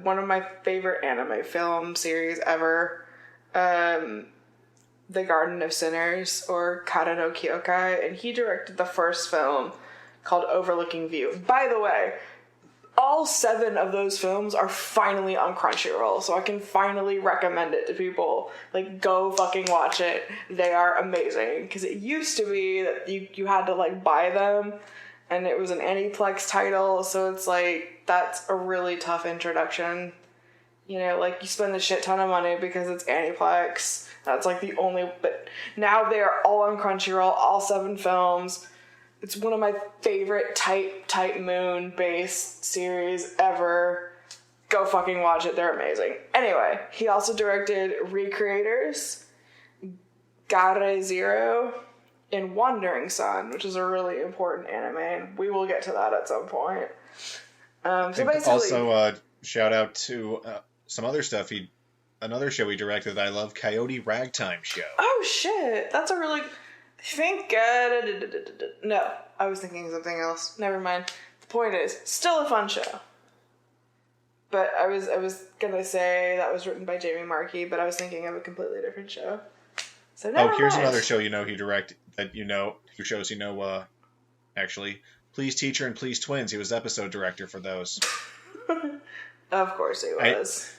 one of my favorite anime film series ever, The Garden of Sinners, or Kara no Kyokai, and he directed the first film called Overlooking View. By the way, all 7 of those films are finally on Crunchyroll, so I can finally recommend it to people. Like, go fucking watch it. They are amazing. Because it used to be that you had to, like, buy them, and it was an Aniplex title, so it's like, that's a really tough introduction. You know, like, you spend a shit ton of money because it's Aniplex. That's, like, the only... But now they are all on Crunchyroll, all 7 films. It's one of my favorite Type Moon-based series ever. Go fucking watch it. They're amazing. Anyway, he also directed Recreators, Gare Zero, and Wandering Sun, which is a really important anime, and we will get to that at some point. So basically... Also, shout out to some other stuff. Another show he directed that I love, Coyote Ragtime Show. Oh, shit. That's a really... No, I was thinking of something else. Never mind. The point is, still a fun show. But I was gonna say that was written by Jamie Markey, but I was thinking of a completely different show. So never mind. Here's another show he directed that who shows actually. Please Teacher and Please Twins. He was episode director for those. Of course he was.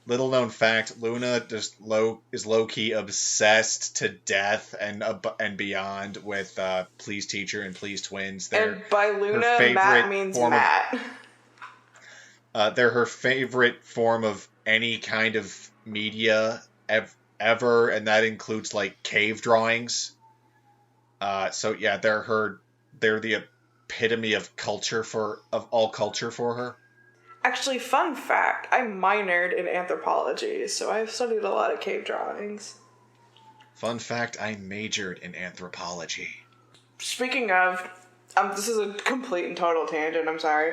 Little known fact: Luna is low key obsessed to death and beyond with Please Teacher and Please Twins. And by Luna, Matt means Matt. They're her favorite form of any kind of media ever, and that includes, like, cave drawings. So yeah, they're the epitome of all culture for her. Actually, fun fact, I minored in anthropology, so I've studied a lot of cave drawings. Fun fact, I majored in anthropology. Speaking of, this is a complete and total tangent, I'm sorry,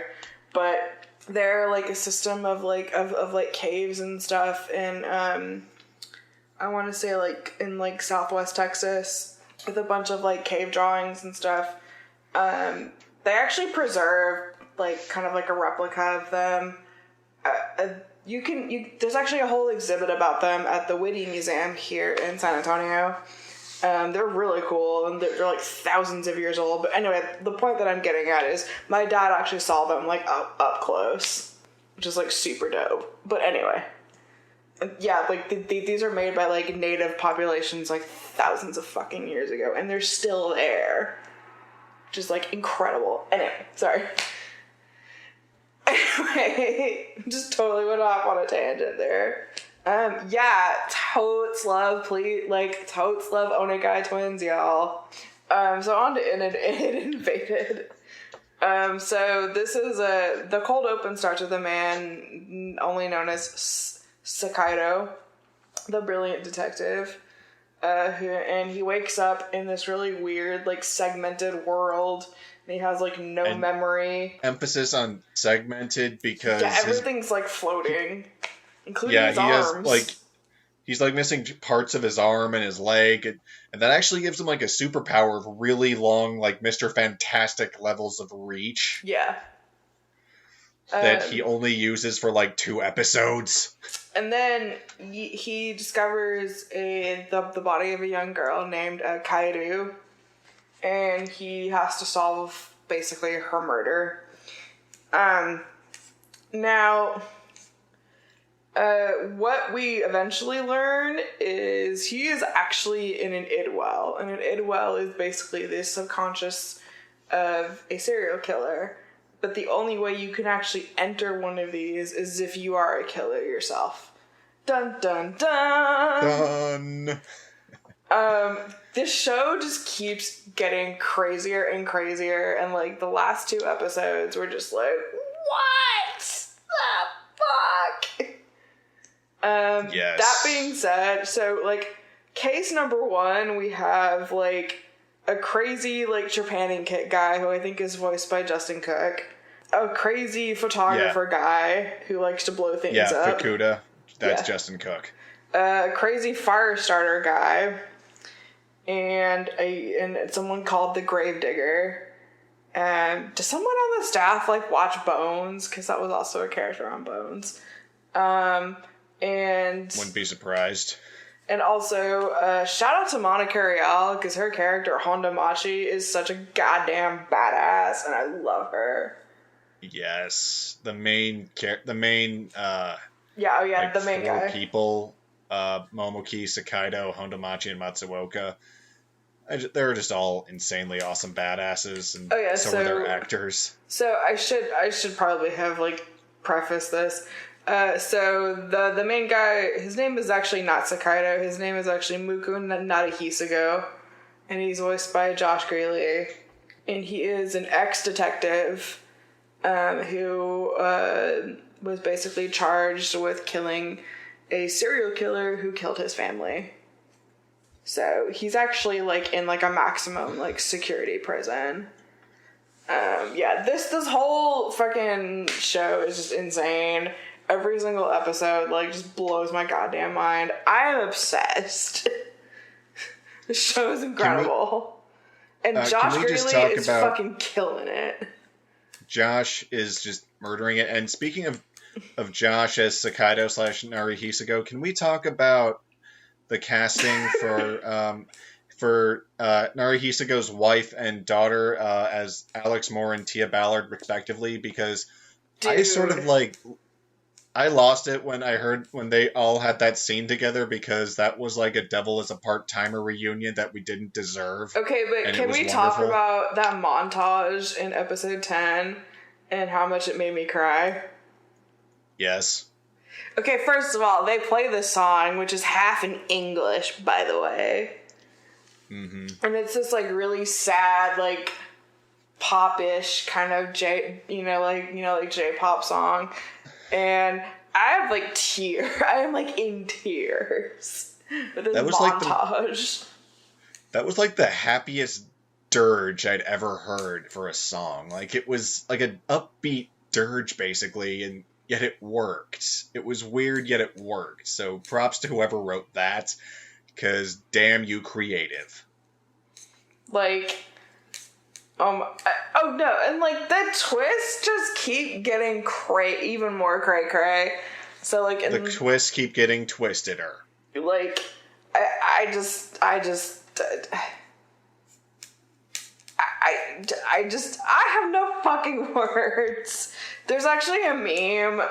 but they're, like, a system of, like, of caves and stuff, and, I want to say, like, in, like, Southwest Texas, with a bunch of, like, cave drawings and stuff. They actually preserve, like, kind of like a replica of them. There's actually a whole exhibit about them at the Whitty Museum here in San Antonio. They're really cool, and they're like thousands of years old. But anyway, the point that I'm getting at is my dad actually saw them, like, up close, which is, like, super dope. But anyway, yeah, like, these are made by, like, native populations, like, thousands of fucking years ago, and they're still there, which is, like, incredible. Anyway, sorry. Anyway, just totally went off on a tangent there. Yeah, totes love Onegai twins, y'all. So on to It Invaded. So this is the cold open starts with a man only known as Sakaido, the brilliant detective. and he wakes up in this really weird, like, segmented world, and he has, like, no memory. Emphasis on segmented because... Yeah, everything's, like, floating, including his arms. He's, like, missing parts of his arm and his leg, and that actually gives him, like, a superpower of really long, like, Mr. Fantastic levels of reach. Yeah. That he only uses for, like, 2 episodes. And then he discovers the body of a young girl named Kaeru, and he has to solve, basically, her murder. Now... what we eventually learn is he is actually in an idwell, and an idwell is basically the subconscious of a serial killer, but the only way you can actually enter one of these is if you are a killer yourself. Dun dun dun! Dun! This show just keeps getting crazier and crazier, and, like, the last 2 episodes were just like, what the fuck? Yes. That being said, so, like, case number 1, we have, like, a crazy, like, Japanning kit guy who I think is voiced by Justin Cook. A crazy photographer guy who likes to blow things up. Yeah, Fukuda. That's Justin Cook. A crazy fire starter guy. And someone called the Gravedigger. Does someone on the staff, like, watch Bones? Because that was also a character on Bones. And... Wouldn't be surprised. And also, shout out to Monica Rial, because her character, Honda Machi, is such a goddamn badass, and I love her. Yes. The main the main guy. People, Momoki, Sakaido, Honda Machi, and Matsuoka. They're just all insanely awesome badasses, and so are their actors. So I should probably have, like, prefaced this. So the main guy, his name is actually not Sakaido, his name is actually Muku Narihisago, and he's voiced by Josh Greeley, and he is an ex-detective, who, was basically charged with killing a serial killer who killed his family. So he's actually, like, in, like, a maximum, like, security prison. This whole fucking show is just insane. Every single episode, like, just blows my goddamn mind. I am obsessed. The show is incredible. And Josh Greeley is fucking killing it. Josh is just murdering it. And speaking of Josh as Sakaido / Narihisago, can we talk about the casting for Narihisago's wife and daughter as Alex Moore and Tia Ballard, respectively? Because I sort of, like... I lost it when they all had that scene together, because that was like a Devil is a Part-Timer reunion that we didn't deserve. Okay, but can we talk about that montage in episode 10 and how much it made me cry? Yes. Okay, first of all, they play this song, which is half in English, by the way. Mm-hmm. And it's this, like, really sad, like, pop-ish kind of J-pop song. And I have, like, I am, like, in tears with this montage. That was, like, the happiest dirge I'd ever heard for a song. Like, it was, like, an upbeat dirge, basically, and yet it worked. It was weird, yet it worked. So props to whoever wrote that, because damn you creative. Like... oh no, and, like, the twists just keep getting even more cray-cray. So, like... The twists keep getting twisteder. Like, I have no fucking words. There's actually a meme,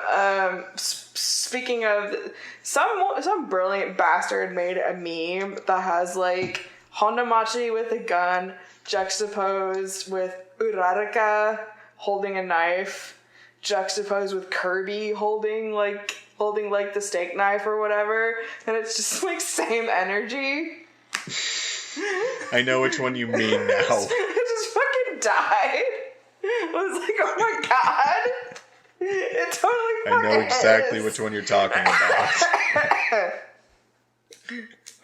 speaking of... Some brilliant bastard made a meme that has, like, Honda Machi with a gun... juxtaposed with Uraraka holding a knife, juxtaposed with Kirby holding the steak knife or whatever, and it's just, like, same energy. I know which one you mean now. I just fucking died. I was like, oh my god. It totally I know exactly which one you're talking about.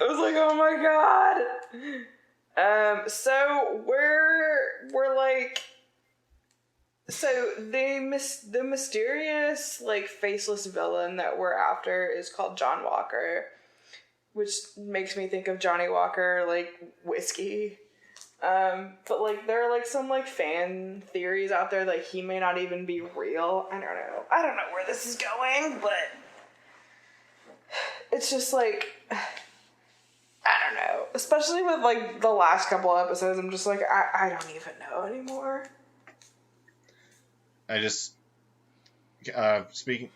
I was like, oh my god. So we're like, so the mysterious, like, faceless villain that we're after is called John Walker, which makes me think of Johnny Walker, like, whiskey. But, like, there are, like, some, like, fan theories out there, like, he may not even be real. I don't know where this is going, but it's just, like, I don't know. Especially with, like, the last couple episodes, I'm just like, I don't even know anymore. I just, speaking,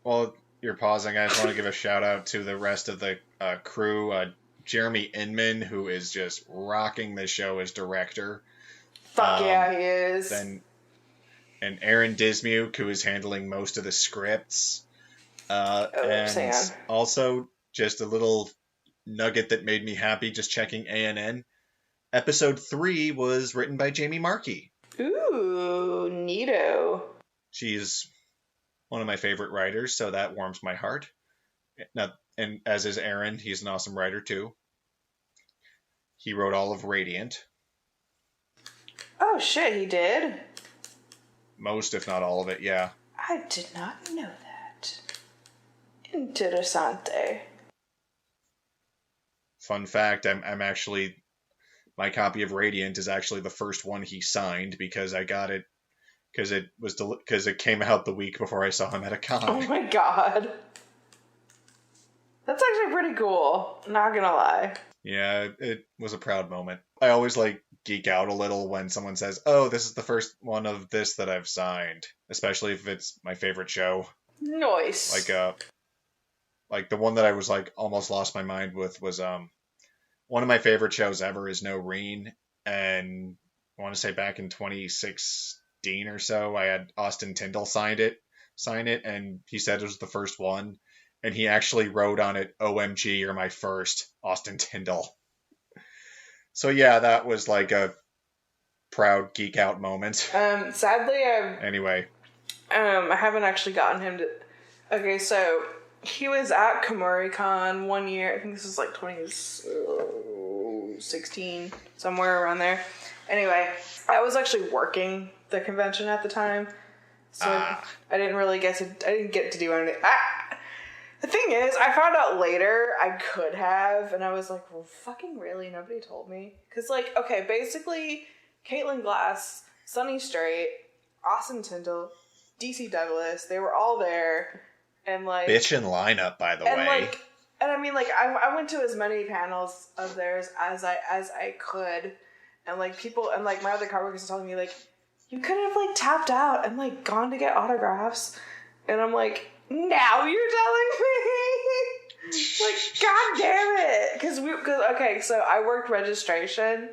while you're pausing, I just want to give a shout out to the rest of the crew. Jeremy Inman, who is just rocking the show as director. Fuck yeah, he is. And Aaron Dismuke, who is handling most of the scripts. And also, just a little nugget that made me happy just checking ANN. Episode 3 was written by Jamie Marchi. Ooh, neato. She's one of my favorite writers, so that warms my heart. Now, and as is Aaron, he's an awesome writer too. He wrote all of Radiant. Oh shit, he did? Most, if not all of it, yeah. I did not know that. Interessante. Fun fact, I'm actually, my copy of Radiant is actually the first one he signed because I got it because it came out the week before I saw him at a con. Oh my god. That's actually pretty cool, not gonna lie. Yeah, it was a proud moment. I always, like, geek out a little when someone says, oh, this is the first one of this that I've signed. Especially if it's my favorite show. Nice. Like the one that I was, like, almost lost my mind with was, one of my favorite shows ever is No Reen. And I want to say back in 2016 or so, I had Austin Tyndall sign it, and he said it was the first one. And he actually wrote on it, OMG, you're my first, Austin Tyndall. So yeah, that was like a proud geek out moment. Sadly, Anyway. I haven't actually gotten him to... Okay, so he was at KomoriCon one year. I think this was like 2016, somewhere around there. Anyway, I was actually working the convention at the time. So I didn't get to do anything. The thing is, I found out later I could have, and I was like, well, fucking really? Nobody told me? Because, like, okay, basically, Caitlin Glass, Sunny Strait, Austin Tyndall, DC Douglas, they were all there, and, like... Bitchin' lineup, by the way. Like, and I mean, like, I went to as many panels of theirs as I could, and, like, people, and, like, my other coworkers were telling me, like, you could have, like, tapped out and, like, gone to get autographs, and I'm like... Now you're telling me? Like, god damn it. Because okay, so I worked registration.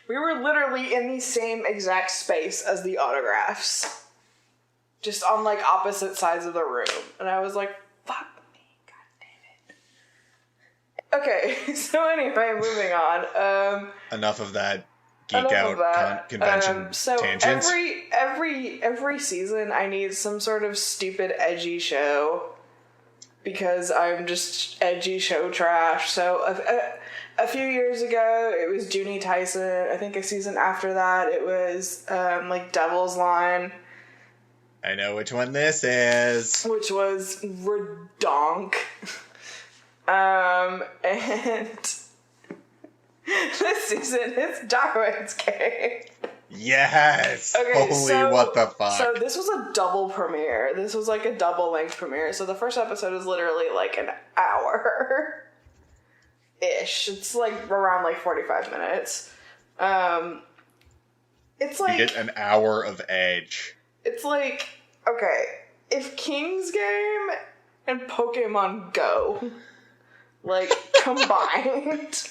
We were literally in the same exact space as the autographs. Just on, like, opposite sides of the room. And I was like, fuck me, god damn it. Okay, so anyway, moving on. Enough of that geek out convention so tangents. Every season I need some sort of stupid edgy show because I'm just edgy show trash. So a few years ago it was Junie Tyson. I think a season after that it was like Devil's Line. I know which one this is. Which was redonk. And this season, it's Darwin's Game. Yes! Okay, holy what the fuck. So this was a double premiere. This was like a double-length premiere. So the first episode is literally like an hour-ish. It's like around like 45 minutes. It's like... You get an hour of edge. It's like, okay, if King's Game and Pokemon Go, like, combined...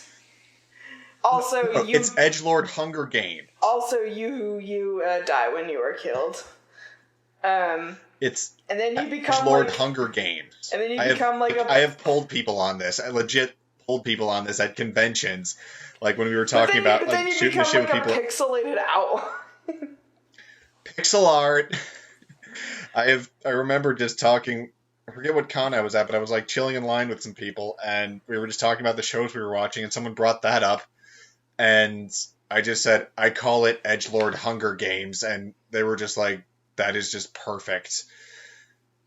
Also, it's Edgelord Hunger Game. Also, you die when you are killed. It's and then you become Edgelord Hunger Games. And then you become I have pulled people on this. I legit pulled people on this at conventions, like when we were talking about like shooting the shit with people. Pixelated out. Pixel art. I remember just talking I forget what con I was at, but I was like chilling in line with some people, and we were just talking about the shows we were watching, and someone brought that up, and I just said, I call it Edgelord Hunger Games, and they were just like, that is just perfect.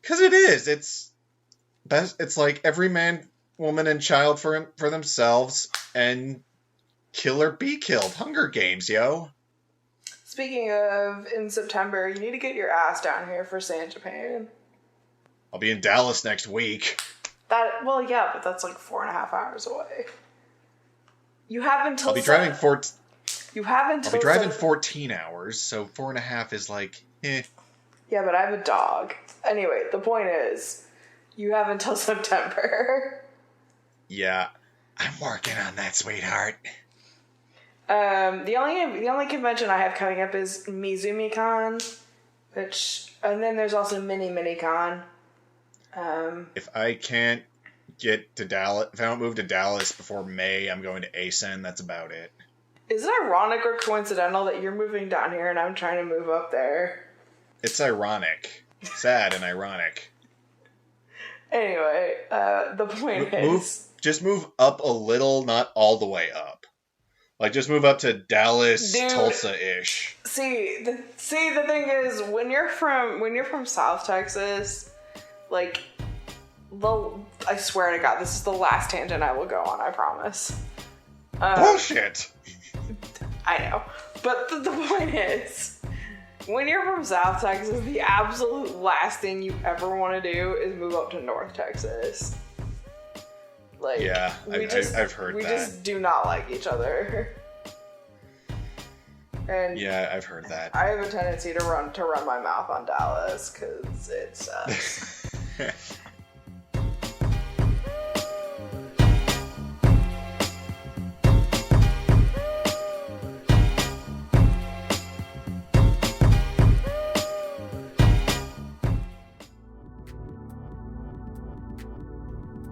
Because it is. It's like every man, woman, and child for themselves, and kill or be killed. Hunger Games, yo. Speaking of, in September, you need to get your ass down here for San Japan. I'll be in Dallas next week. Well, yeah, but that's like 4.5 hours away. You have until... I'll be driving You have until... I'll be driving 14 hours, so 4.5 is like, eh. Yeah, but I have a dog. Anyway, the point is, you have until September. Yeah, I'm working on that, sweetheart. The only convention I have coming up is MizumiCon, and then there's also MiniCon. If I can't get to Dallas, if I don't move to Dallas before May, I'm going to ASEN. That's about it. Is it ironic or coincidental that you're moving down here and I'm trying to move up there? It's ironic. Sad and ironic. Anyway, the point is... Just move up a little, not all the way up. Like, just move up to Dallas, Dude, Tulsa-ish. See, the thing is, when you're from South Texas, like, I swear to God, this is the last tangent I will go on, I promise. Bullshit! I know. But the point is, when you're from South Texas, the absolute last thing you ever want to do is move up to North Texas. Like, yeah, I've heard that. We just do not like each other. And yeah, I've heard that. I have a tendency to run my mouth on Dallas because it sucks.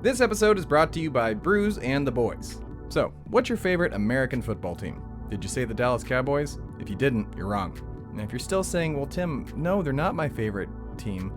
This episode is brought to you by Brews and the Boys. So, what's your favorite American football team? Did you say the Dallas Cowboys? If you didn't, you're wrong. And if you're still saying, well, Tim, no, they're not my favorite team,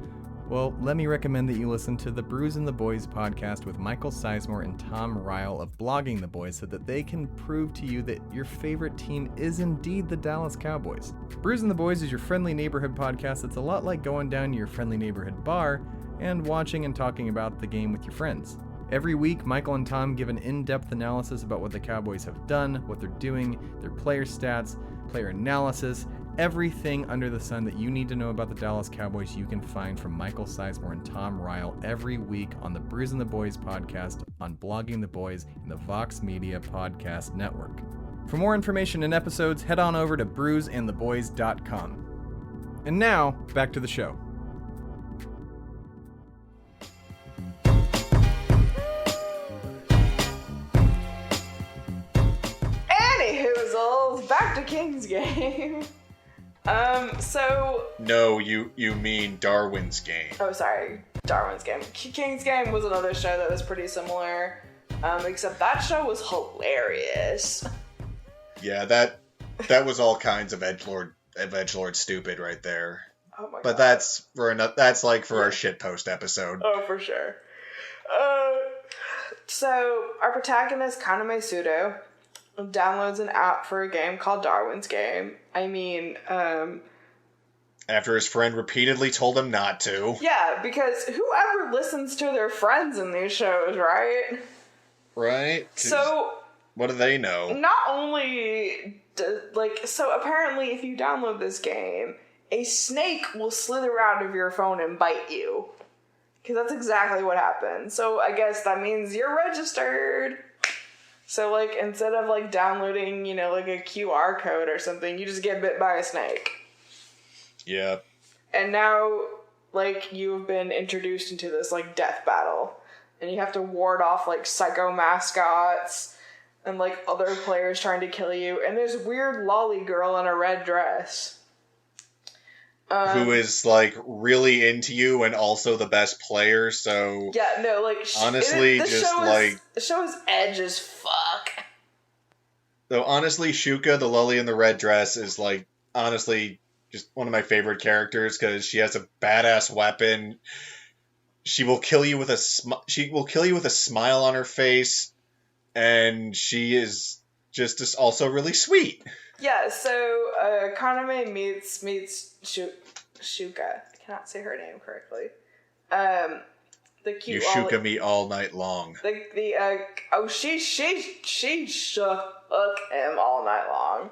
well, let me recommend that you listen to the Brews and the Boys podcast with Michael Sizemore and Tom Ryle of Blogging the Boys so that they can prove to you that your favorite team is indeed the Dallas Cowboys. Brews and the Boys is your friendly neighborhood podcast that's a lot like going down to your friendly neighborhood bar and watching and talking about the game with your friends. Every week, Michael and Tom give an in-depth analysis about what the Cowboys have done, what they're doing, their player stats, player analysis, everything under the sun that you need to know about the Dallas Cowboys you can find from Michael Sizemore and Tom Ryle every week on the Brews and the Boys podcast on Blogging the Boys and the Vox Media Podcast Network. For more information and episodes, head on over to brewsandtheboys.com. And now, back to the show. Back to King's Game. No, you mean Darwin's Game. Oh, sorry. Darwin's Game. King's Game was another show that was pretty similar, except that show was hilarious. Yeah, that was all kinds of edgelord stupid right there. Oh my god. But that's for our shitpost episode. Oh, for sure. So our protagonist, Kaname Sudo, downloads an app for a game called Darwin's Game. After his friend repeatedly told him not to. Yeah, because whoever listens to their friends in these shows, right? Right? So... what do they know? Not only... so apparently if you download this game, a snake will slither out of your phone and bite you. Because that's exactly what happened. So I guess that means you're registered. So, instead of, downloading, a QR code or something, you just get bit by a snake. Yeah. And now, you've been introduced into this, death battle. And you have to ward off, psycho mascots and, other players trying to kill you. And there's a weird lolly girl in a red dress. Who is, really into you and also the best player, so... Yeah, no, honestly, the show is edge as fuck. So, honestly, Shuka, the lolly in the red dress, is, honestly, just one of my favorite characters, because she has a badass weapon. she will kill you with a smile on her face, and she is just also really sweet. Yeah, so Kaname meets Shuka. I cannot say her name correctly. The cute. You Shuka me all night long. She shook him all night long.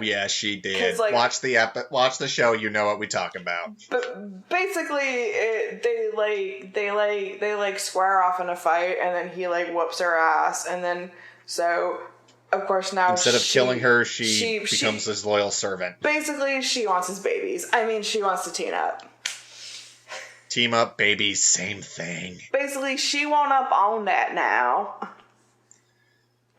Yeah, she did. Like, watch the show. You know what we talk about. But basically, they square off in a fight, and then he whoops her ass, and then of course now instead of killing her, she becomes his loyal servant. Basically, she wants his babies. I mean, she wants to team up. Team up, babies, same thing. Basically, she won't up on that now.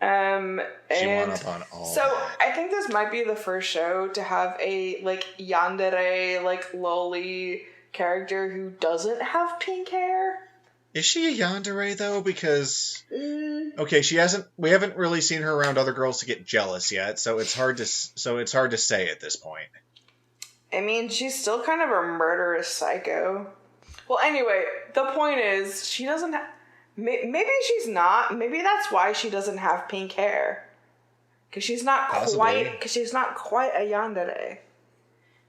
She won up on all. So that. I think this might be the first show to have a yandere loli character who doesn't have pink hair. Is she a yandere though? Because okay, we haven't really seen her around other girls to get jealous yet, so it's hard to say at this point. I mean, she's still kind of a murderous psycho. Well, anyway, the point is she doesn't have. Maybe she's not. Maybe that's why she doesn't have pink hair. Because she's not quite a yandere.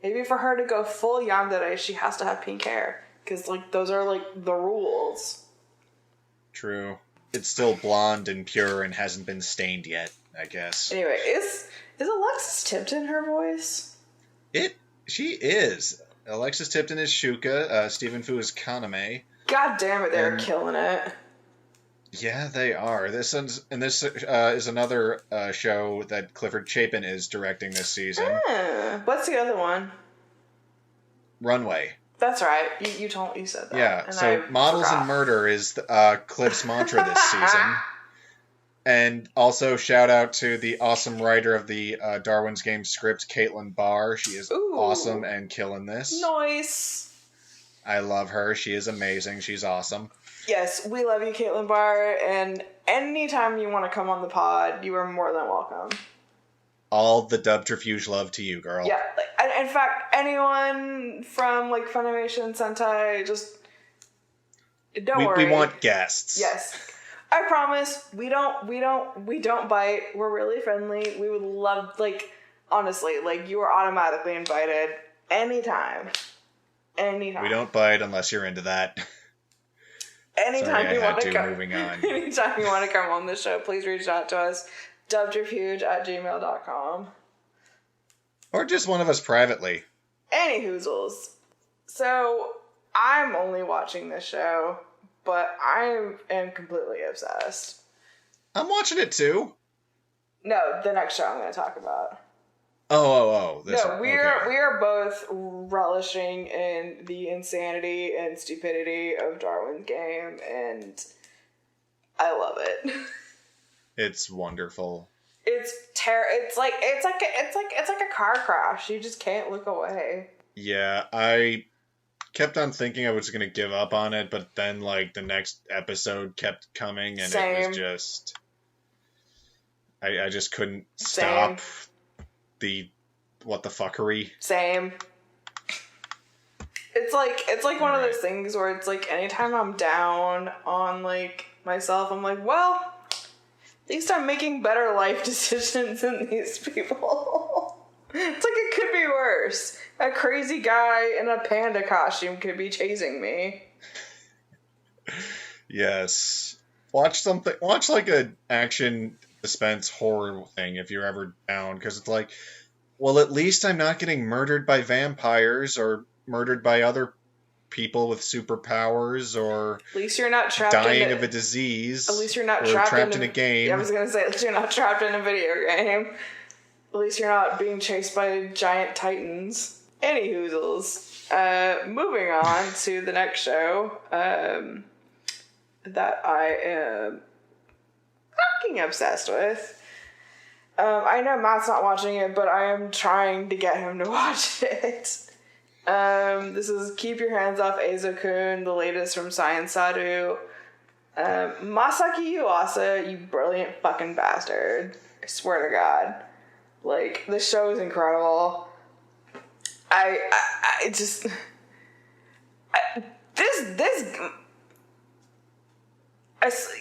Maybe for her to go full yandere, she has to have pink hair. Because those are the rules. True. It's still blonde and pure and hasn't been stained yet, I guess. Anyway, is Alexis Tipton her voice? She is. Alexis Tipton is Shuka. Stephen Fu is Kaname. God damn it, they're killing it. Yeah, they are. This is another show that Clifford Chapin is directing this season. What's the other one? Runway. That's right. You said that. Yeah. So Models and Murder is Cliff's mantra this season. And also shout out to the awesome writer of the Darwin's Game script, Caitlin Barr. She is awesome and killing this. Nice. I love her. She is amazing. She's awesome. Yes, we love you, Caitlin Barr, and anytime you want to come on the pod, you are more than welcome. All the Dubterfuge love to you, girl. Yeah, in fact, anyone from Funimation, Sentai, just don't worry. We want guests. Yes, I promise. We don't bite. We're really friendly. We would love, honestly, you are automatically invited anytime. Anytime. We don't bite unless you're into that. Anytime you want to come. Moving on. Anytime you want to come on the show, please reach out to us. dubterfuge@gmail.com. Or just one of us privately. Any hoozles. So, I'm only watching this show, but I am completely obsessed. I'm watching it too. No, the next show I'm going to talk about. We are both relishing in the insanity and stupidity of Darwin's Game, and I love it. It's wonderful. It's like a car crash. You just can't look away. Yeah, I kept on thinking I was going to give up on it, but then the next episode kept coming, and it was just I just couldn't stop. What the fuckery. Same. It's like one of those things where it's anytime I'm down on myself, I'm well, at least I'm making better life decisions than these people. It's it could be worse. A crazy guy in a panda costume could be chasing me. Yes. Watch an action suspense horror thing if you're ever down, because it's well, at least I'm not getting murdered by vampires or murdered by other people with superpowers, or at least you're not dying of a disease. At least you're not trapped in a game. Yeah, I was gonna say, at least you're not trapped in a video game. At least you're not being chased by giant titans. Any hoozles. Moving on to the next show that I am fucking obsessed with. I know Matt's not watching it, but I am trying to get him to watch it. This is Keep Your Hands Off Eizouken, the latest from Science Saru. Masaki Yuasa, you brilliant fucking bastard. I swear to God. This show is incredible. This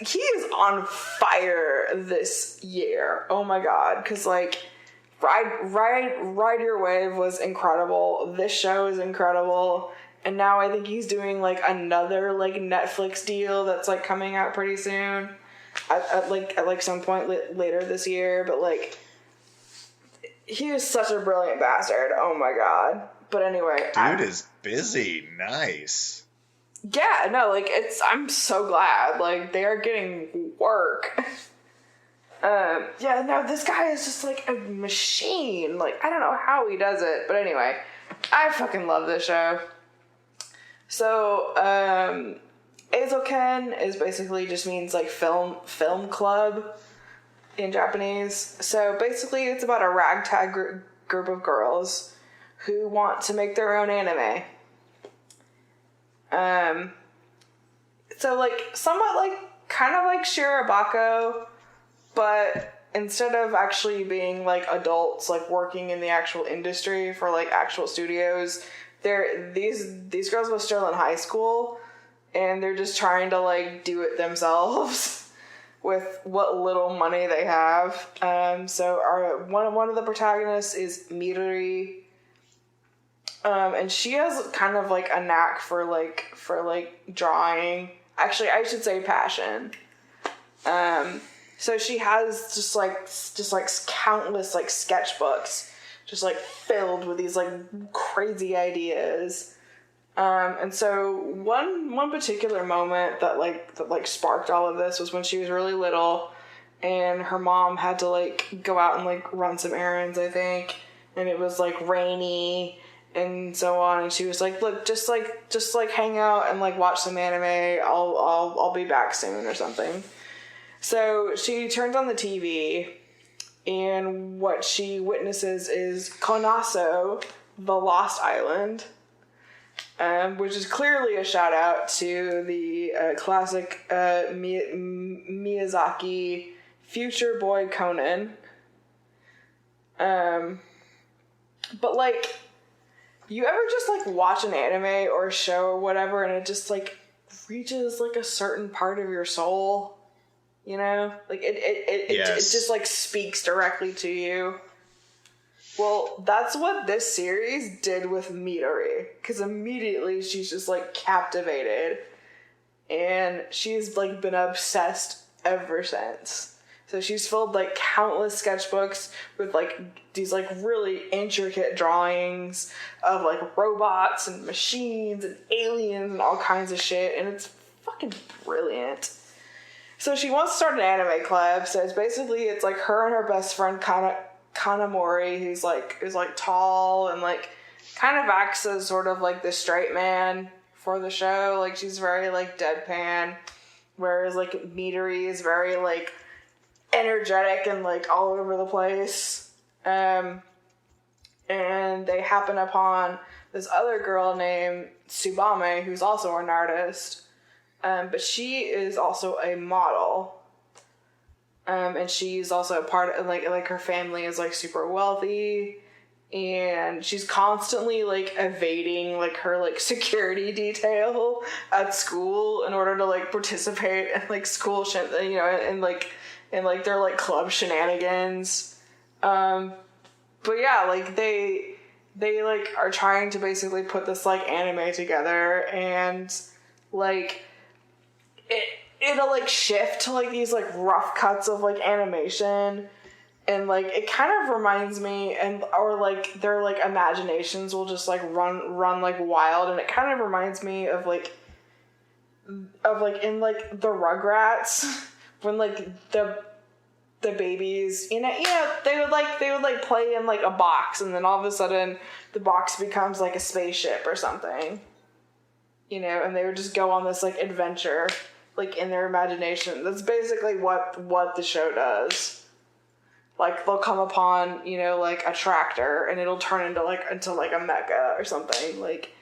he is on fire this year. Oh my god, because like Ride Your Wave was incredible. This show is incredible. And now I think he's doing like another like Netflix deal that's like coming out pretty soon, at some point later this year. But like, he is such a brilliant bastard. Oh my god. But anyway, dude is busy. Nice. Yeah, no, like I'm so glad like they are getting work. Yeah, no, this guy is just like a machine. Like, I don't know how he does it, but anyway, I fucking love this show. So, Eizoken is basically just means like film club in Japanese. So basically it's about a ragtag group of girls who want to make their own anime. So like somewhat like kind of like Shirobako, but instead of actually being like adults like working in the actual industry for like actual studios, these girls were still in high school and they're just trying to like do it themselves with what little money they have. So one of the protagonists is Midori. And she has kind of like a knack for drawing. Actually, I should say passion. So she has just like countless like sketchbooks, just like filled with these like crazy ideas. And so one particular moment that sparked all of this was when she was really little, and her mom had to like go out and like run some errands, I think, and it was like rainy and so on, and she was like, look, just hang out and like watch some anime. I'll be back soon or something. So she turns on the TV, and what she witnesses is Konaso, the Lost Island, which is clearly a shout out to the classic Miyazaki Future Boy Conan. But like, you ever just like watch an anime or a show or whatever, and it just like reaches like a certain part of your soul, you know? Like Yes. It just like speaks directly to you. Well, that's what this series did with Midori, because immediately she's just like captivated, and she's like been obsessed ever since. So she's filled like countless sketchbooks with like these like really intricate drawings of like robots and machines and aliens and all kinds of shit, and it's fucking brilliant. So she wants to start an anime club. So it's like her and her best friend Kanamori, who's like tall and like kind of acts as sort of like the straight man for the show. Like, she's very like deadpan, whereas like Midori is very like energetic and like all over the place. And they happen upon this other girl named Tsubame, who's also an artist, but she is also a model. And she's also a part of like her family is like super wealthy, and she's constantly like evading like her like security detail at school in order to like participate in like school and their like club shenanigans. But yeah, like they like are trying to basically put this like anime together, and like it'll like shift to like these like rough cuts of like animation, and like it kind of reminds me, or like their like imaginations will just like run like wild, and it kind of reminds me of like in like the Rugrats when like the babies, you know, they would like play in like a box, and then all of a sudden the box becomes like a spaceship or something, you know, and they would just go on this like adventure like in their imagination. That's basically what the show does. Like, they'll come upon, you know, like a tractor, and it'll turn into like a mecha or something. Like,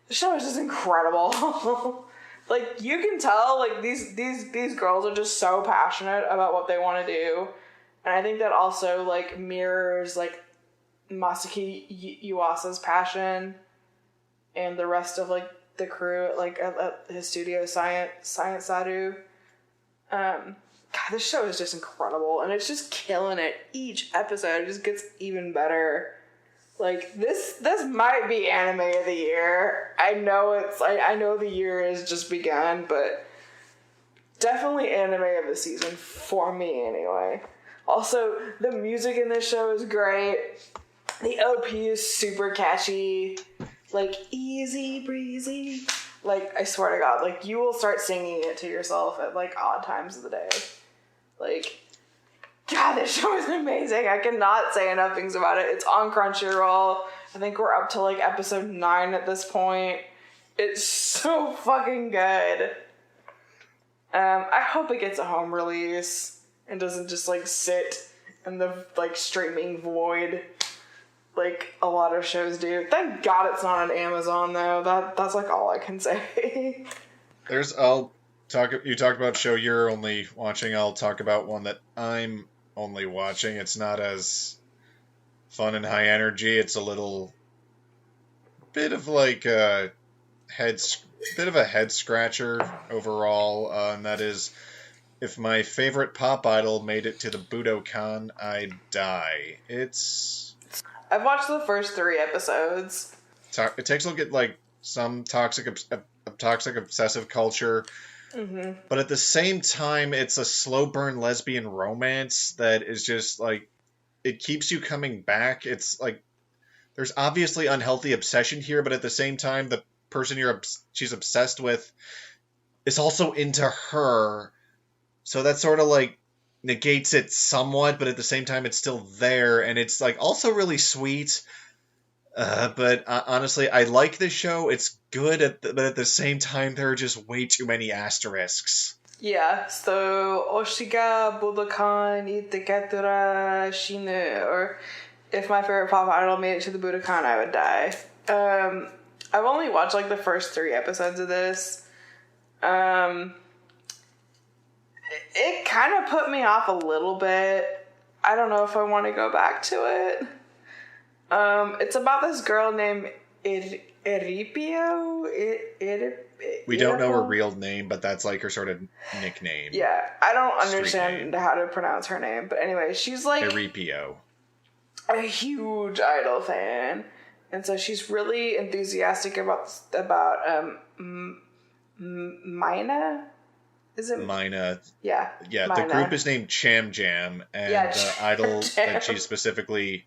the show is just incredible. Like, you can tell like these girls are just so passionate about what they want to do, and I think that also like mirrors like Masaki Yuasa's passion and the rest of like the crew at his studio, Science Sadu. God, this show is just incredible, and it's just killing it. Each episode just gets even better. Like, this might be anime of the year. I know the year has just begun, but definitely anime of the season for me anyway. Also, the music in this show is great. The OP is super catchy. Like, easy breezy. Like, I swear to God, like, you will start singing it to yourself at, like, odd times of the day. Like, God, this show is amazing. I cannot say enough things about it. It's on Crunchyroll. I think we're up to, like, episode 9 at this point. It's so fucking good. I hope it gets a home release and doesn't just, like, sit in the, like, streaming void like a lot of shows do. Thank God it's not on Amazon, though. That's, like, all I can say. You talked about show you're only watching. I'll talk about one that I'm only watching. It's not as fun and high energy. It's a little bit of like a head scratcher overall, and that is, if my favorite pop idol made it to the Budokan, I'd die. I've watched the first 3 episodes. It takes a look at like some toxic obsessive culture. Mm-hmm. But at the same time, it's a slow burn lesbian romance that is just like, it keeps you coming back. It's like, there's obviously unhealthy obsession here, but at the same time, the person she's obsessed with is also into her. So that sort of like negates it somewhat, but at the same time, it's still there. And it's like also really sweet. But honestly, I like this show. It's good, but at the same time, there are just way too many asterisks. Yeah, so Oshiga Budokan Itekatura Shinu, or if my favorite pop idol made it to the Budokan, I would die. I've only watched like the first 3 episodes of this. It kind of put me off a little bit. I don't know if I want to go back to it. It's about this girl named Eripio. We don't know her real name, but that's like her sort of nickname. Yeah, I don't understand how to pronounce her name, but anyway, she's like Eripio, a huge idol fan, and so she's really enthusiastic about Mina. Is it Mina? Yeah. Yeah, Mina. The group is named Cham Jam, and the idol that she's specifically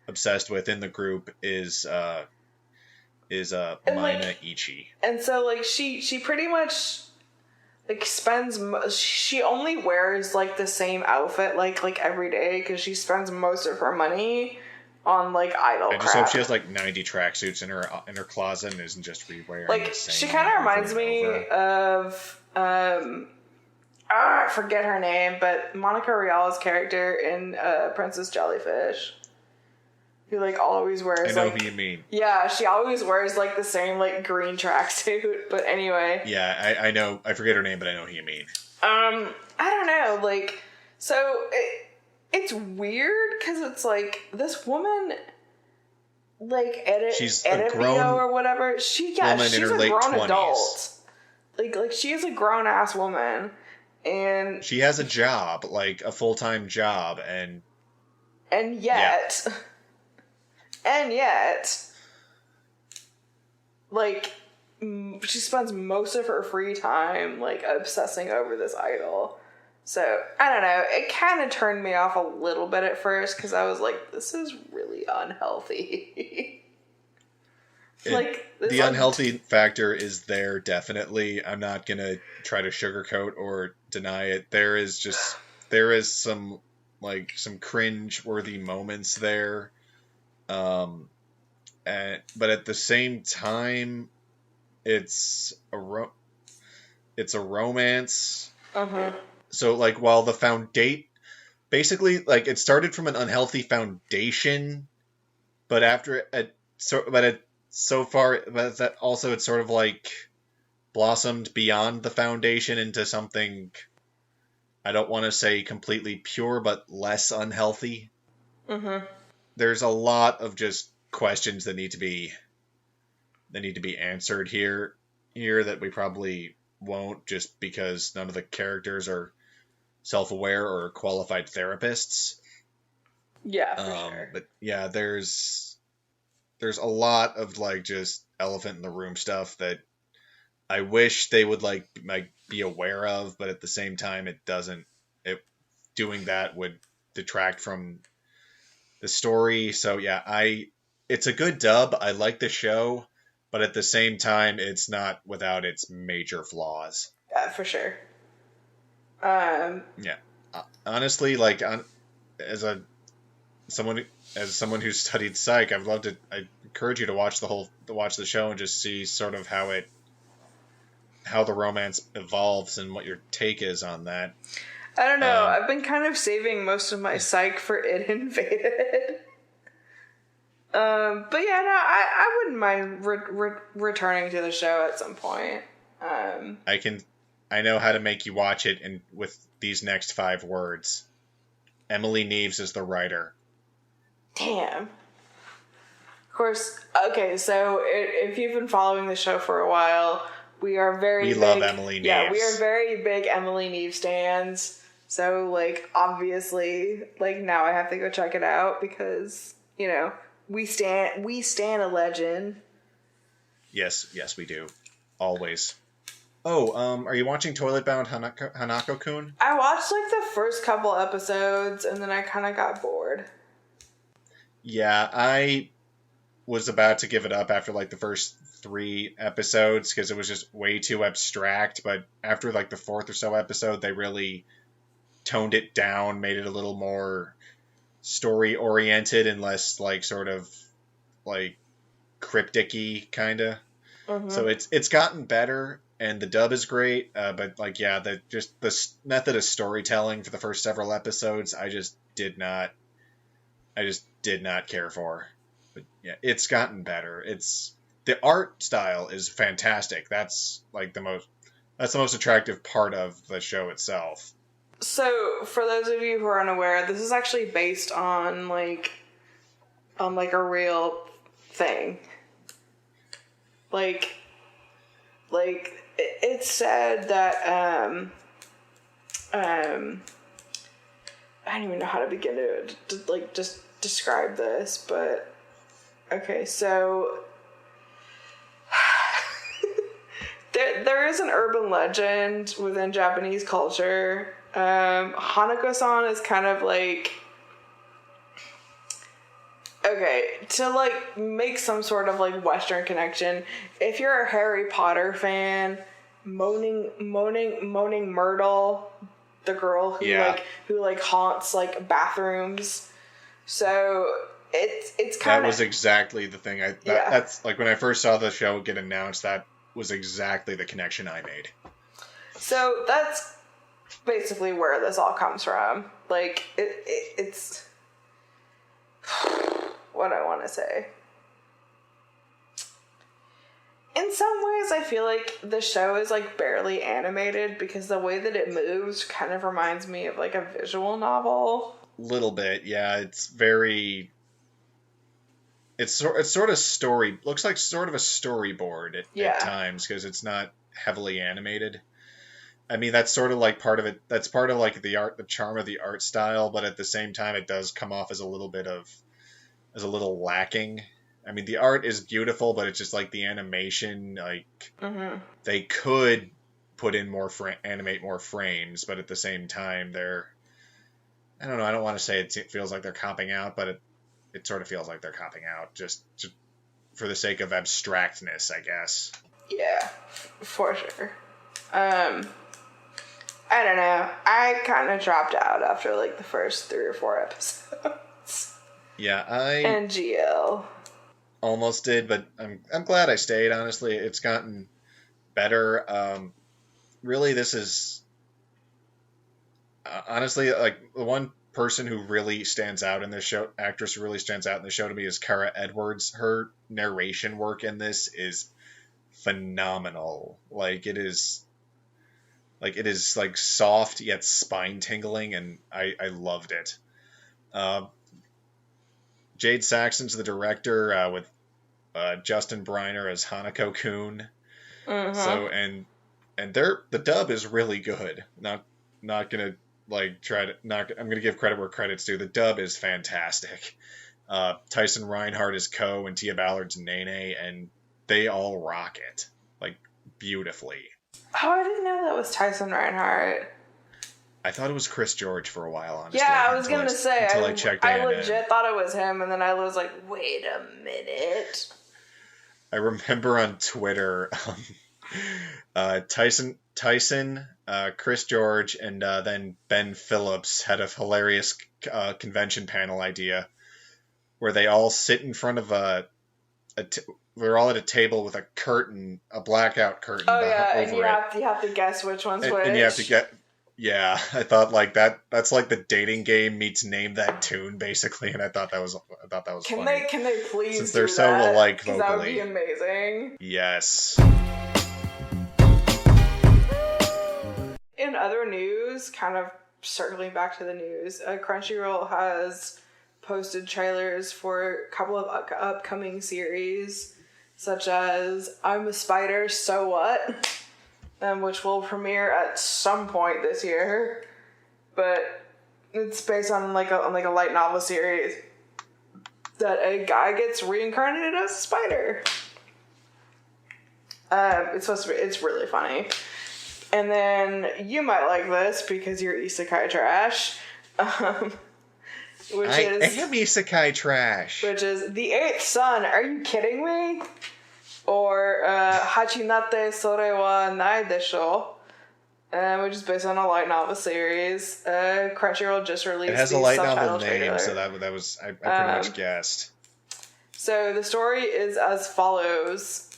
obsessed with in the group is Mina Ichi. And so like she pretty much like she only wears like the same outfit like every day because she spends most of her money on like idol crap. I just hope she has like 90 tracksuits in her closet and isn't just re-wearing like the same. She kind of reminds me of I forget her name, but Monica Rial's character in Princess Jellyfish. Who like always wears. I know who you mean. Yeah, she always wears like the same like green tracksuit. But anyway. Yeah, I know. I forget her name, but I know who you mean. I don't know. Like, so it's weird because it's like this woman, like she's a grown or whatever. She's a grown 20s. adult. Like she is a grown ass woman, and she has a job, like a full-time job, and yet. Yeah. And yet, like, she spends most of her free time, like, obsessing over this idol. So, I don't know. It kind of turned me off a little bit at first, because I was like, this is really unhealthy. The unhealthy factor is there, definitely. I'm not going to try to sugarcoat or deny it. There is some cringe-worthy moments there. But at the same time, it's a romance. Uh-huh. So like, while the basically like it started from an unhealthy foundation, but it's sort of like blossomed beyond the foundation into something, I don't want to say completely pure, but less unhealthy. Mm-hmm. There's a lot of just questions that need to be answered here. here that we probably won't, just because none of the characters are self-aware or qualified therapists. Yeah, for sure. But yeah, there's a lot of like just elephant in the room stuff that I wish they would like be aware of, but at the same time, it doesn't. Doing that would detract from the story. So yeah, it's a good dub. I like the show, but at the same time, it's not without its major flaws. Yeah, for sure. Yeah, honestly, like as someone who studied psych, I encourage you to watch the show and just see sort of how the romance evolves and what your take is on that. I don't know. I've been kind of saving most of my psych for It Invaded. But yeah, no, I wouldn't mind returning to the show at some point. I know how to make you watch it, and with these next 5 words. Emily Neves is the writer. Damn. Of course, okay, so if you've been following the show for a while, we love Emily Neves. Yeah, we are very big Emily Neves stans. So, like, obviously, like, now I have to go check it out because, you know, we stan a legend. Yes, we do. Always. Oh, are you watching Toilet Bound Hanako-kun? I watched, like, the first couple episodes, and then I kind of got bored. Yeah, I was about to give it up after, like, the first 3 episodes, because it was just way too abstract, but after, like, the 4th or so episode, they really toned it down, made it a little more story-oriented and less, like, sort of, like, cryptic-y, kind of. Mm-hmm. So it's gotten better, and the dub is great, but, like, yeah, the method of storytelling for the first several episodes, I just did not care for. But, yeah, it's gotten better. The art style is fantastic. That's, like, the most attractive part of the show itself. So, for those of you who are unaware, this is actually based on, like a real thing. Like, it's said that, I don't even know how to begin to like, just describe this, but, okay, so, there is an urban legend within Japanese culture. Hanako-san is kind of like, okay, to like make some sort of like Western connection, if you're a Harry Potter fan, moaning Myrtle, the girl who haunts like bathrooms. So it's kind of, that was exactly the thing. That's like when I first saw the show get announced, that was exactly the connection I made. So that's basically where this all comes from. Like, it's what I want to say. In some ways, I feel like the show is, like, barely animated because the way that it moves kind of reminds me of, like, a visual novel. Little bit, yeah. It's very... It's sort of looks like sort of a storyboard at times, because it's not heavily animated. I mean, that's sort of like part of it. That's part of like the charm of the art style, but at the same time, it does come off as a little lacking. I mean, the art is beautiful, but it's just like the animation, like, they could put in animate more frames, but at the same time, I don't know, I don't want to say it feels like they're copping out, but it sort of feels like they're copping out just for the sake of abstractness, I guess. Yeah, for sure. I don't know. I kind of dropped out after like the first 3 or 4 episodes. Yeah, and GL almost did, but I'm glad I stayed. Honestly, it's gotten better. Really, this is honestly like the one person who really stands out in this show, actress who really stands out in the show to me is Kara Edwards. Her narration work in this is phenomenal. Like it is like soft yet spine tingling, and I loved it. Jade Saxon's the director, with Justin Briner as Hanako-kun. So and the dub is really good. Not gonna like try to not. I'm gonna give credit where credit's due. The dub is fantastic. Tyson Reinhardt is Ko and Tia Ballard's Nene, and they all rock it like beautifully. Oh, I didn't know that was Tyson Reinhardt. I thought it was Chris George for a while, honestly. Yeah, I was gonna say until I checked I legit thought it was him, and then I was like, wait a minute. I remember on Twitter, Tyson, Chris George, and then Ben Phillips had a hilarious convention panel idea where they all sit in front of we're all at a table with a curtain, a blackout curtain. Oh yeah, and you have to guess which one's which. And you have to get. Yeah, I thought like that's like the dating game meets Name That Tune, basically, and I thought that was funny. Can they please since they're so alike vocally? That would be amazing. Yes. In other news, kind of circling back to the news, Crunchyroll has posted trailers for a couple of upcoming series, such as I'm a Spider, So What? Which will premiere at some point this year, but it's based on like a light novel series that a guy gets reincarnated as a spider. It's really funny. And then you might like this because you're isekai trash. I am isekai trash. Which is The Eighth Son. Are you kidding me? Or Hachinate Sore wa Nai Desho, which is based on a light novel series. Crunchyroll just released it has a light novel name, trailer. So that was I pretty much guessed. So the story is as follows.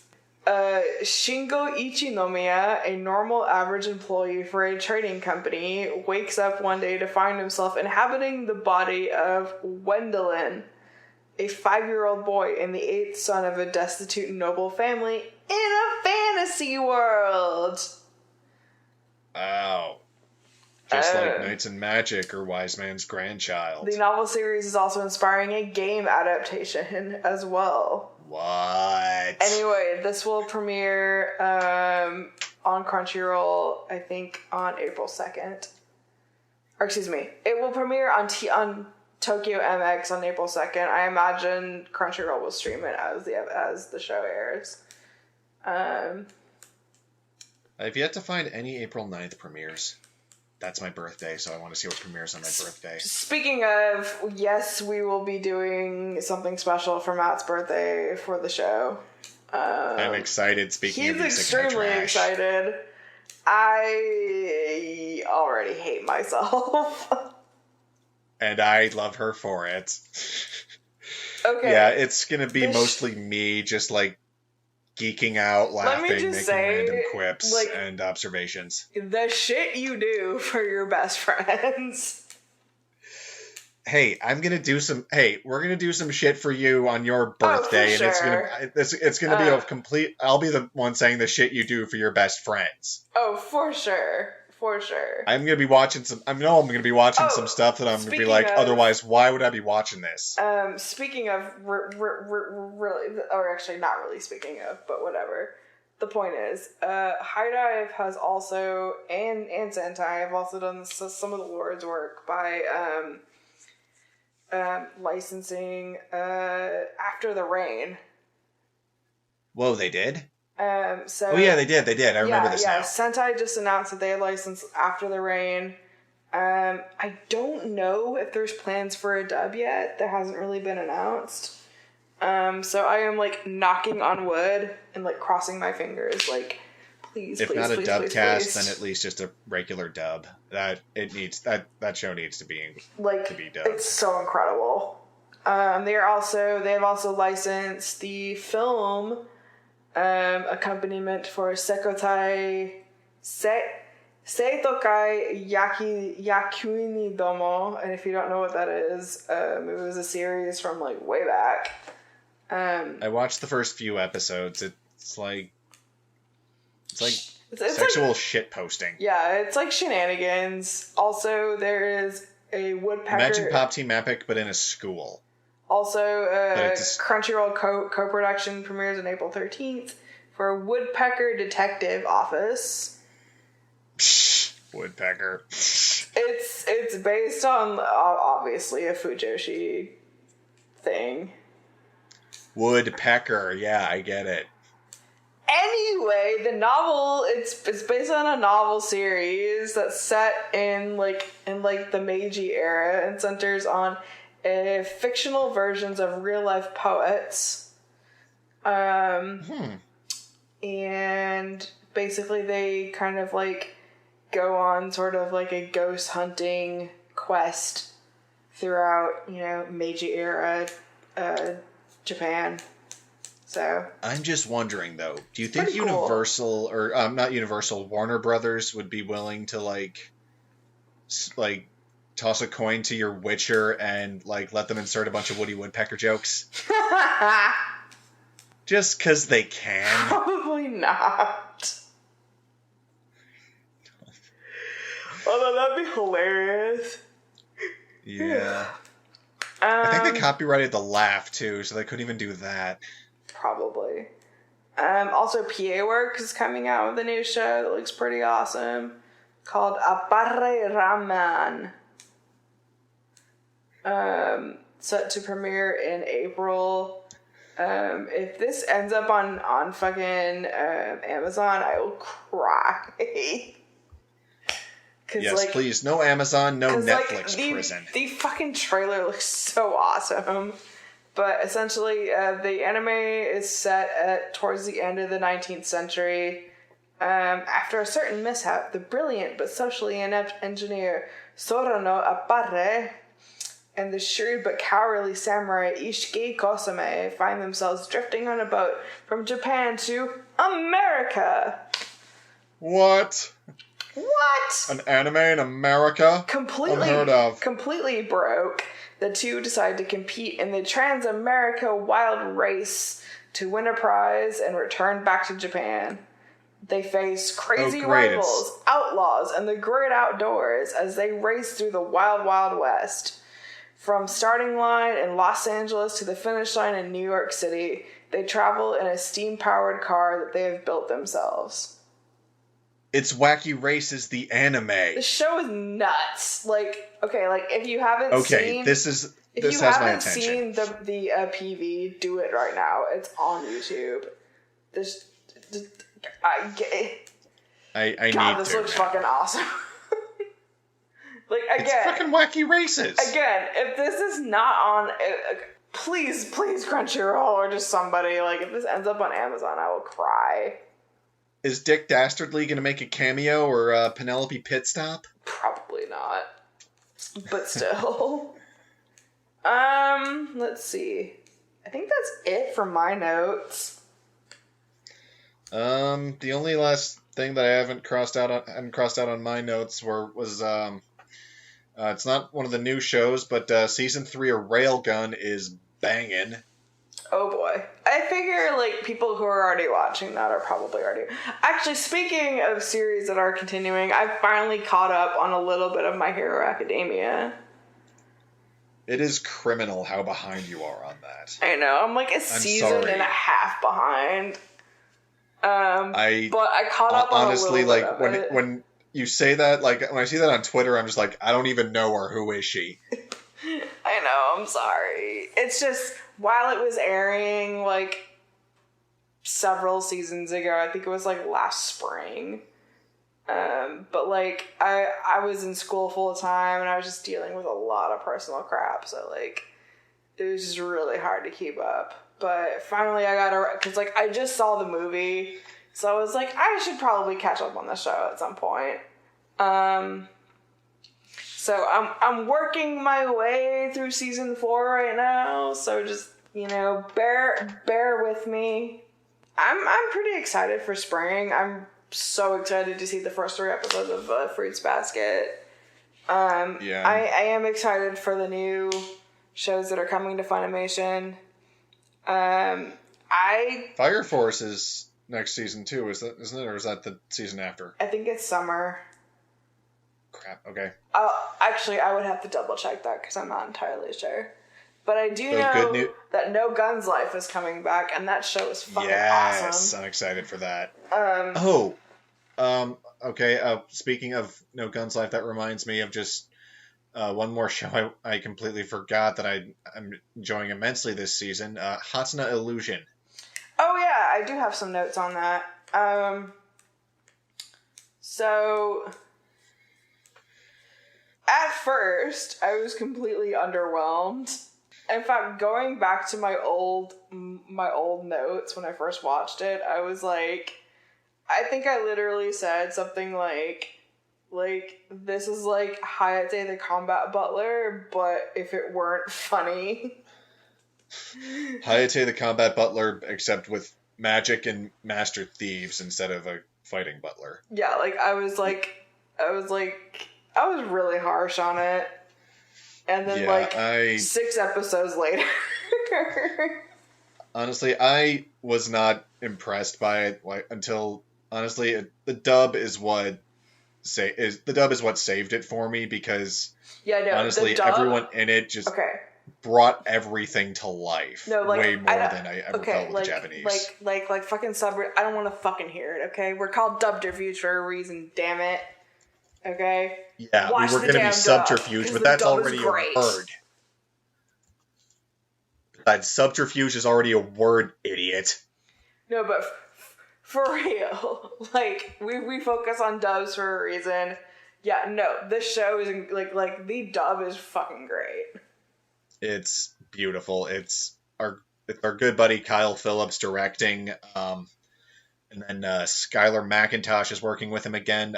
Shingo Ichinomiya, a normal average employee for a trading company, wakes up one day to find himself inhabiting the body of Wendelin, a 5-year-old boy and the 8th son of a destitute noble family in a fantasy world. Wow. Just like Knights and Magic or Wise Man's Grandchild. The novel series is also inspiring a game adaptation as well. What? Anyway, this will premiere on Crunchyroll, I think, on April 2nd. Or excuse me, it will premiere on Tokyo MX on April 2nd. I imagine Crunchyroll will stream it as the show airs. I've yet to find any April 9th premieres. That's my birthday, so I want to see what premieres on my birthday. Speaking of, yes, we will be doing something special for Matt's birthday for the show. I'm excited, speaking of He's extremely excited. I already hate myself. And I love her for it. Okay. Yeah, it's gonna be mostly me just like geeking out, laughing, making random quips and observations. The shit you do for your best friends. Hey, we're gonna do some shit for you on your birthday, and it's gonna be a complete. I'll be the one saying the shit you do for your best friends. Oh, for sure. For sure. I'm gonna be watching some stuff that I'm gonna be like, otherwise, why would I be watching this? Speaking of, really, or actually not really speaking of, but whatever. The point is, High Dive has also, and Sentai have also done some of the Lord's work by licensing After the Rain. Whoa, they did? Oh yeah, they did. I remember this now. Sentai just announced that they licensed After the Rain. I don't know if there's plans for a dub yet. That hasn't really been announced. So I am like knocking on wood and like crossing my fingers, like please. If please, not a please, dub please, cast, please. then at least just a regular dub. That show needs to be dubbed. It's so incredible. They've also licensed the film accompaniment for Seitokai Yakuini Domo, and if you don't know what that is, it was a series from like way back. I watched the first few episodes. It's like sexual shit posting. Yeah, it's like shenanigans. Also, there is a woodpecker. Imagine Pop Team Epic, but in a school. Also, Crunchyroll co-production premieres on April 13th for Woodpecker Detective Office. Woodpecker. It's based on, obviously, a Fujoshi thing. Woodpecker, yeah, I get it. Anyway, the novel, it's based on a novel series that's set in the Meiji era and centers on fictional versions of real life poets. And basically they kind of like go on sort of like a ghost hunting quest throughout, Meiji era Japan. So I'm just wondering though, do you think pretty cool. Universal or not Universal, Warner Brothers would be willing to like toss a coin to your Witcher and like let them insert a bunch of Woody Woodpecker jokes? Just because they can? Probably not. Although that'd be hilarious. Yeah. I think they copyrighted the laugh too, so they couldn't even do that. Probably. Also, PA Works is coming out with a new show that looks pretty awesome called Appare Raman. Set to premiere in April. If this ends up on fucking Amazon, I will cry. Yes, please. No Amazon, no Netflix prison. The fucking trailer looks so awesome. But essentially, the anime is set towards the end of the 19th century. After a certain mishap, the brilliant but socially inept engineer Sorano Appare and the shrewd but cowardly samurai Ishiki Kosame find themselves drifting on a boat from Japan to America. What? An anime in America? Unheard of. Completely broke. The two decide to compete in the Trans-America Wild Race to win a prize and return back to Japan. They face crazy rivals, outlaws, and the great outdoors as they race through the wild, wild west. From starting line in Los Angeles to the finish line in New York City, they travel in a steam-powered car that they have built themselves. It's Wacky Races, the anime. The show is nuts. If you haven't seen... this has my attention. If you haven't seen the PV, do it right now. It's on YouTube. I need God, this looks fucking awesome. It's fucking Wacky Races. Again, if this is not on... please, Crunchyroll or just somebody. If this ends up on Amazon, I will cry. Is Dick Dastardly going to make a cameo or Penelope Pitstop? Probably not. But still. Let's see. I think that's it for my notes. The only last thing that I hadn't crossed out on my notes was it's not one of the new shows, but season 3 of Railgun is banging. Oh boy. I figure people who are already watching that are probably already... Actually, speaking of series that are continuing, I've finally caught up on a little bit of My Hero Academia. It is criminal how behind you are on that. I know. I'm a season and a half behind. But I caught up on honestly, a little bit of it. When you say that, when I see that on Twitter, I'm just I don't even know her. Who is she? I know. I'm sorry. It's just... While it was airing, several seasons ago, I think it was, last spring, but, I was in school full time, and I was just dealing with a lot of personal crap, so, it was just really hard to keep up, but finally I got because, I just saw the movie, so I was I should probably catch up on the show at some point, so I'm working my way through season 4 right now, so just, bear with me. I'm pretty excited for spring. I'm so excited to see the first 3 episodes of Fruits Basket. Yeah. I am excited for the new shows that are coming to Funimation. Fire Force is next season too, isn't it? Or is that the season after? I think it's summer. Crap, okay. Actually, I would have to double check that because I'm not entirely sure. But I do know that No Guns Life is coming back, and that show is fucking awesome. Yes, I'm excited for that. Okay. Speaking of No Guns Life, that reminds me of just one more show I completely forgot that I'm enjoying immensely this season. Hatsuna Illusion. Oh yeah, I do have some notes on that. So at first, I was completely underwhelmed. In fact, going back to my old notes when I first watched it, I was like, I think I literally said something like this is like Hayate the Combat Butler, but if it weren't funny. Hayate the Combat Butler, except with magic and master thieves instead of a fighting butler. Yeah, I was really harsh on it. And then 6 episodes later. Honestly, I was not impressed by it until honestly the dub is what saved it for me, because honestly everyone in it just brought everything to life way more than I ever felt with the Japanese. Like fucking sub. I don't want to fucking hear it. Okay, we're called subterfuge for a reason. Damn it. Okay. Yeah, we were going to be subterfuge, but that's already a word. That subterfuge is already a word, idiot. No, but for real, we focus on dubs for a reason. Yeah, no, this show is like the dub is fucking great. It's beautiful. It's our good buddy Kyle Phillips directing, and then Skylar McIntosh is working with him again.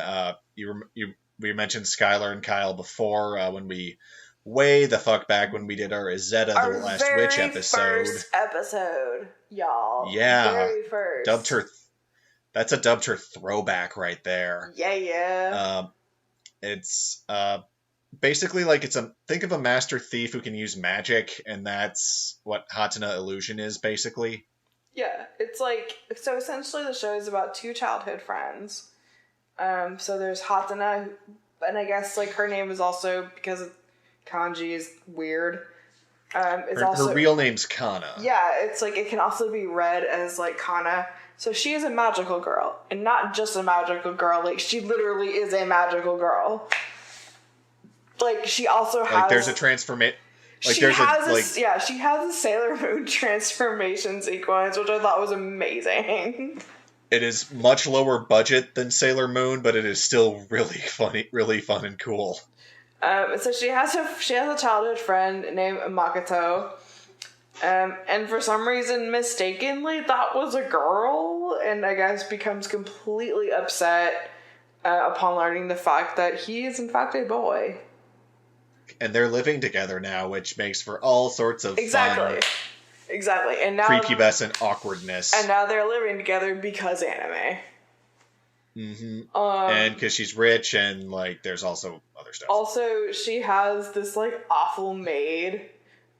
We mentioned Skylar and Kyle before when we way the fuck back when we did our Izetta the Last Witch episode. First episode, y'all. Yeah, very first. Dubbed her. That's a dubbed her throwback right there. Yeah. It's basically think of a master thief who can use magic, and that's what Hatsuna Illusion is basically. Yeah, it's so essentially the show is about 2 childhood friends. So there's Hatsuna, and I guess her name is also because kanji is weird. Her real name's Kana. Yeah, it's it can also be read as Kana. So she is a magical girl, and not just a magical girl. She literally is a magical girl. She also has there's a transformation. She has a Sailor Moon transformation sequence, which I thought was amazing. It is much lower budget than Sailor Moon, but it is still really funny, really fun and cool. So she has a childhood friend named Makoto, and for some reason mistakenly that was a girl, and I guess becomes completely upset upon learning the fact that he is in fact a boy. And they're living together now, which makes for all sorts of fun. Exactly, and now prepubescent awkwardness. And now they're living together because anime. Mm-hmm. And because she's rich, and there's also other stuff. Also, she has this awful maid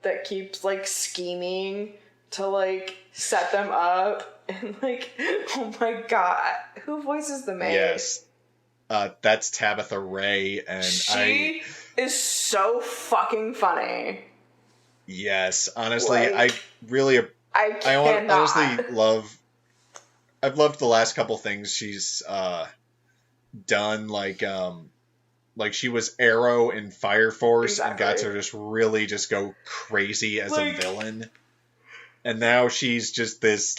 that keeps scheming to set them up, and oh my god, who voices the maid? Yes, that's Tabitha Ray, and she is so fucking funny. Yes, honestly, I honestly love. I've loved the last couple things she's done, she was Arrow in Fire Force and got to just really just go crazy as a villain, and now she's just this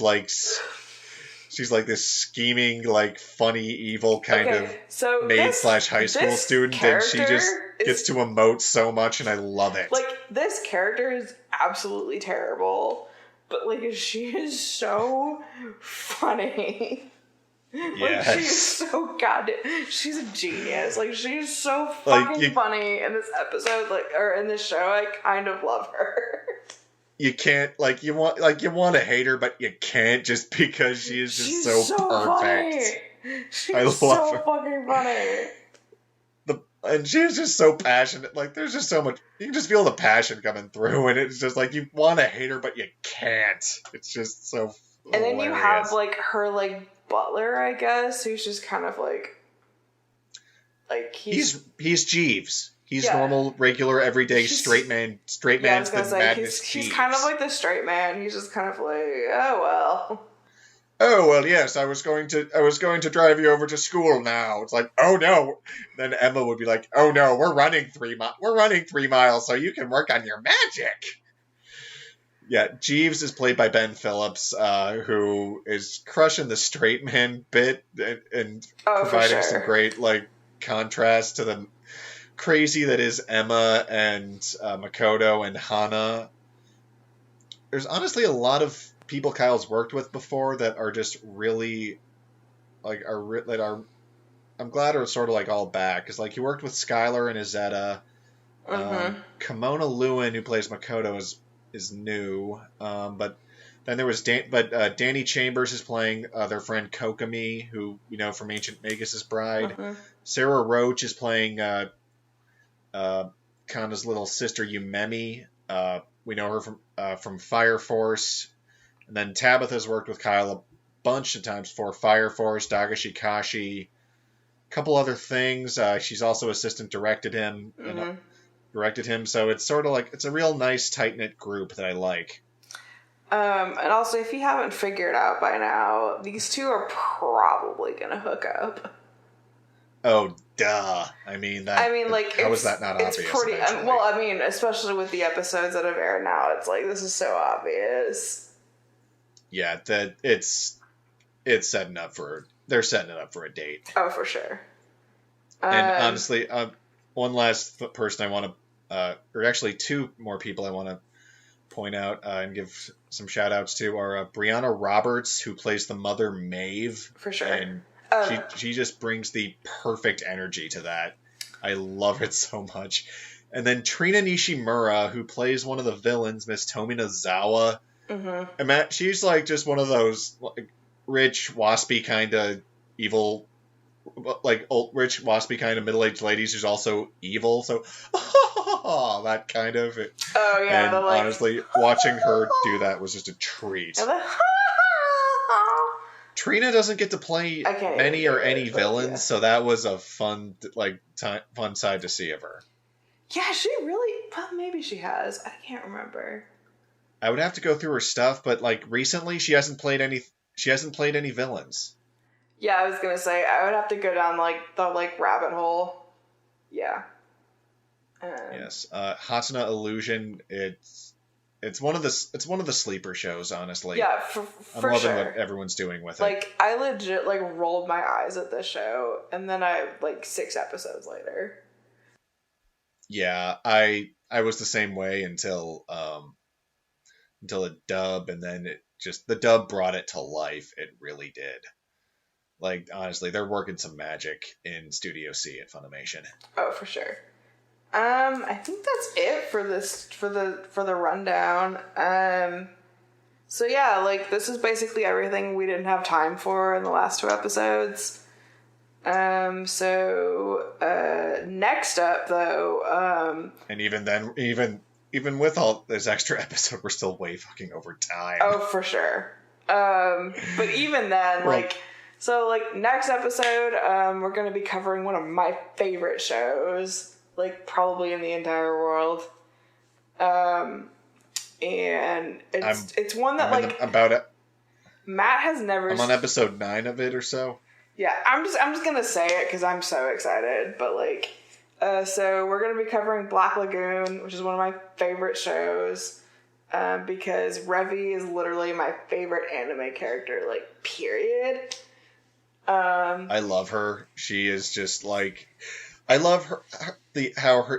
she's this scheming funny evil kind of maid / high school student, and she just gets to emote so much, and I love it. This character is absolutely terrible, but she is so funny. Yes. She is so goddamn. She's a genius. She's so fucking funny in this episode, or in this show. I kind of love her. You can't you want to hate her, but you can't just because she's so perfect. Funny. She's so fucking funny. And she's just so passionate. There's just so much. You can just feel the passion coming through, and it's just you want to hate her, but you can't. It's just so. And then hilarious. you have her butler, I guess, who's just kind of he's Jeeves. He's normal, regular, everyday straight man. Straight man to the madness. He's kind of like the straight man. He's just kind of like, oh well. Oh well, yes. I was going to drive you over to school now. It's like, oh no. Then Emma would be like, oh no, we're running 3 miles so you can work on your magic. Yeah, Jeeves is played by Ben Phillips, who is crushing the straight man bit and providing some great contrast to the crazy that is Emma and Makoto and Hana. There's honestly a lot of people Kyle's worked with before that are just really I'm glad are sort of all back, because he worked with Skylar and Izetta. Kimona Lewin, who plays Makoto, is new, but then there was Danny Chambers is playing their friend Kokomi, who we know from Ancient Magus' Bride. Sarah Roach is playing Kana's little sister Yumemi. We know her from Fire Force. And then Tabitha's worked with Kyle a bunch of times for Fire Force, Dagashikashi, a couple other things. She's also assistant directed him. So it's sort of it's a real nice, tight-knit group that I like. And also, if you haven't figured out by now, these two are probably going to hook up. Oh, duh. How is that not obvious? It's pretty, especially with the episodes that have aired now, it's this is so obvious. Yeah, that it's setting up for they're setting it up for a date. Oh, for sure. And honestly, one last person I want to, or actually 2 more people I want to point out and give some shout outs to are Brianna Roberts, who plays the mother Maeve. For sure. And she just brings the perfect energy to that. I love it so much. And then Trina Nishimura, who plays one of the villains, Miss Tominazawa. And she's just one of those rich, waspy kind of evil, old, rich, waspy kind of middle-aged ladies who's also evil. So, that kind of. Oh yeah. And honestly, watching her do that was just a treat. Trina doesn't get to play many or any villains, so that was a fun, fun side to see of her. Yeah, she really. Well, maybe she has. I can't remember. I would have to go through her stuff, but recently she hasn't played any. She hasn't played any villains. Yeah, I was gonna say I would have to go down the rabbit hole. Yeah. Yes, Hatsuna Illusion. It's one of the sleeper shows, honestly. Yeah, for I'm loving sure. what everyone's doing with it. I legit rolled my eyes at this show, and then 6 episodes later. Yeah, I was the same way until a dub, and then the dub brought it to life. It really did. Honestly, they're working some magic in Studio C at Funimation. Oh, for sure. I think that's it for the rundown. So yeah, this is basically everything we didn't have time for in the last 2 episodes. Next up though, and even then, even with all this extra episode, we're still way fucking over time. Oh, for sure. But even then, next episode, we're going to be covering one of my favorite shows, probably in the entire world. And it's one that, about it. Matt has never... I'm on episode 9 of it or so. Yeah, I'm just going to say it because I'm so excited, but, so we're going to be covering Black Lagoon, which is one of my favorite shows, because Revi is literally my favorite anime character, period. I love her. She is just I love her.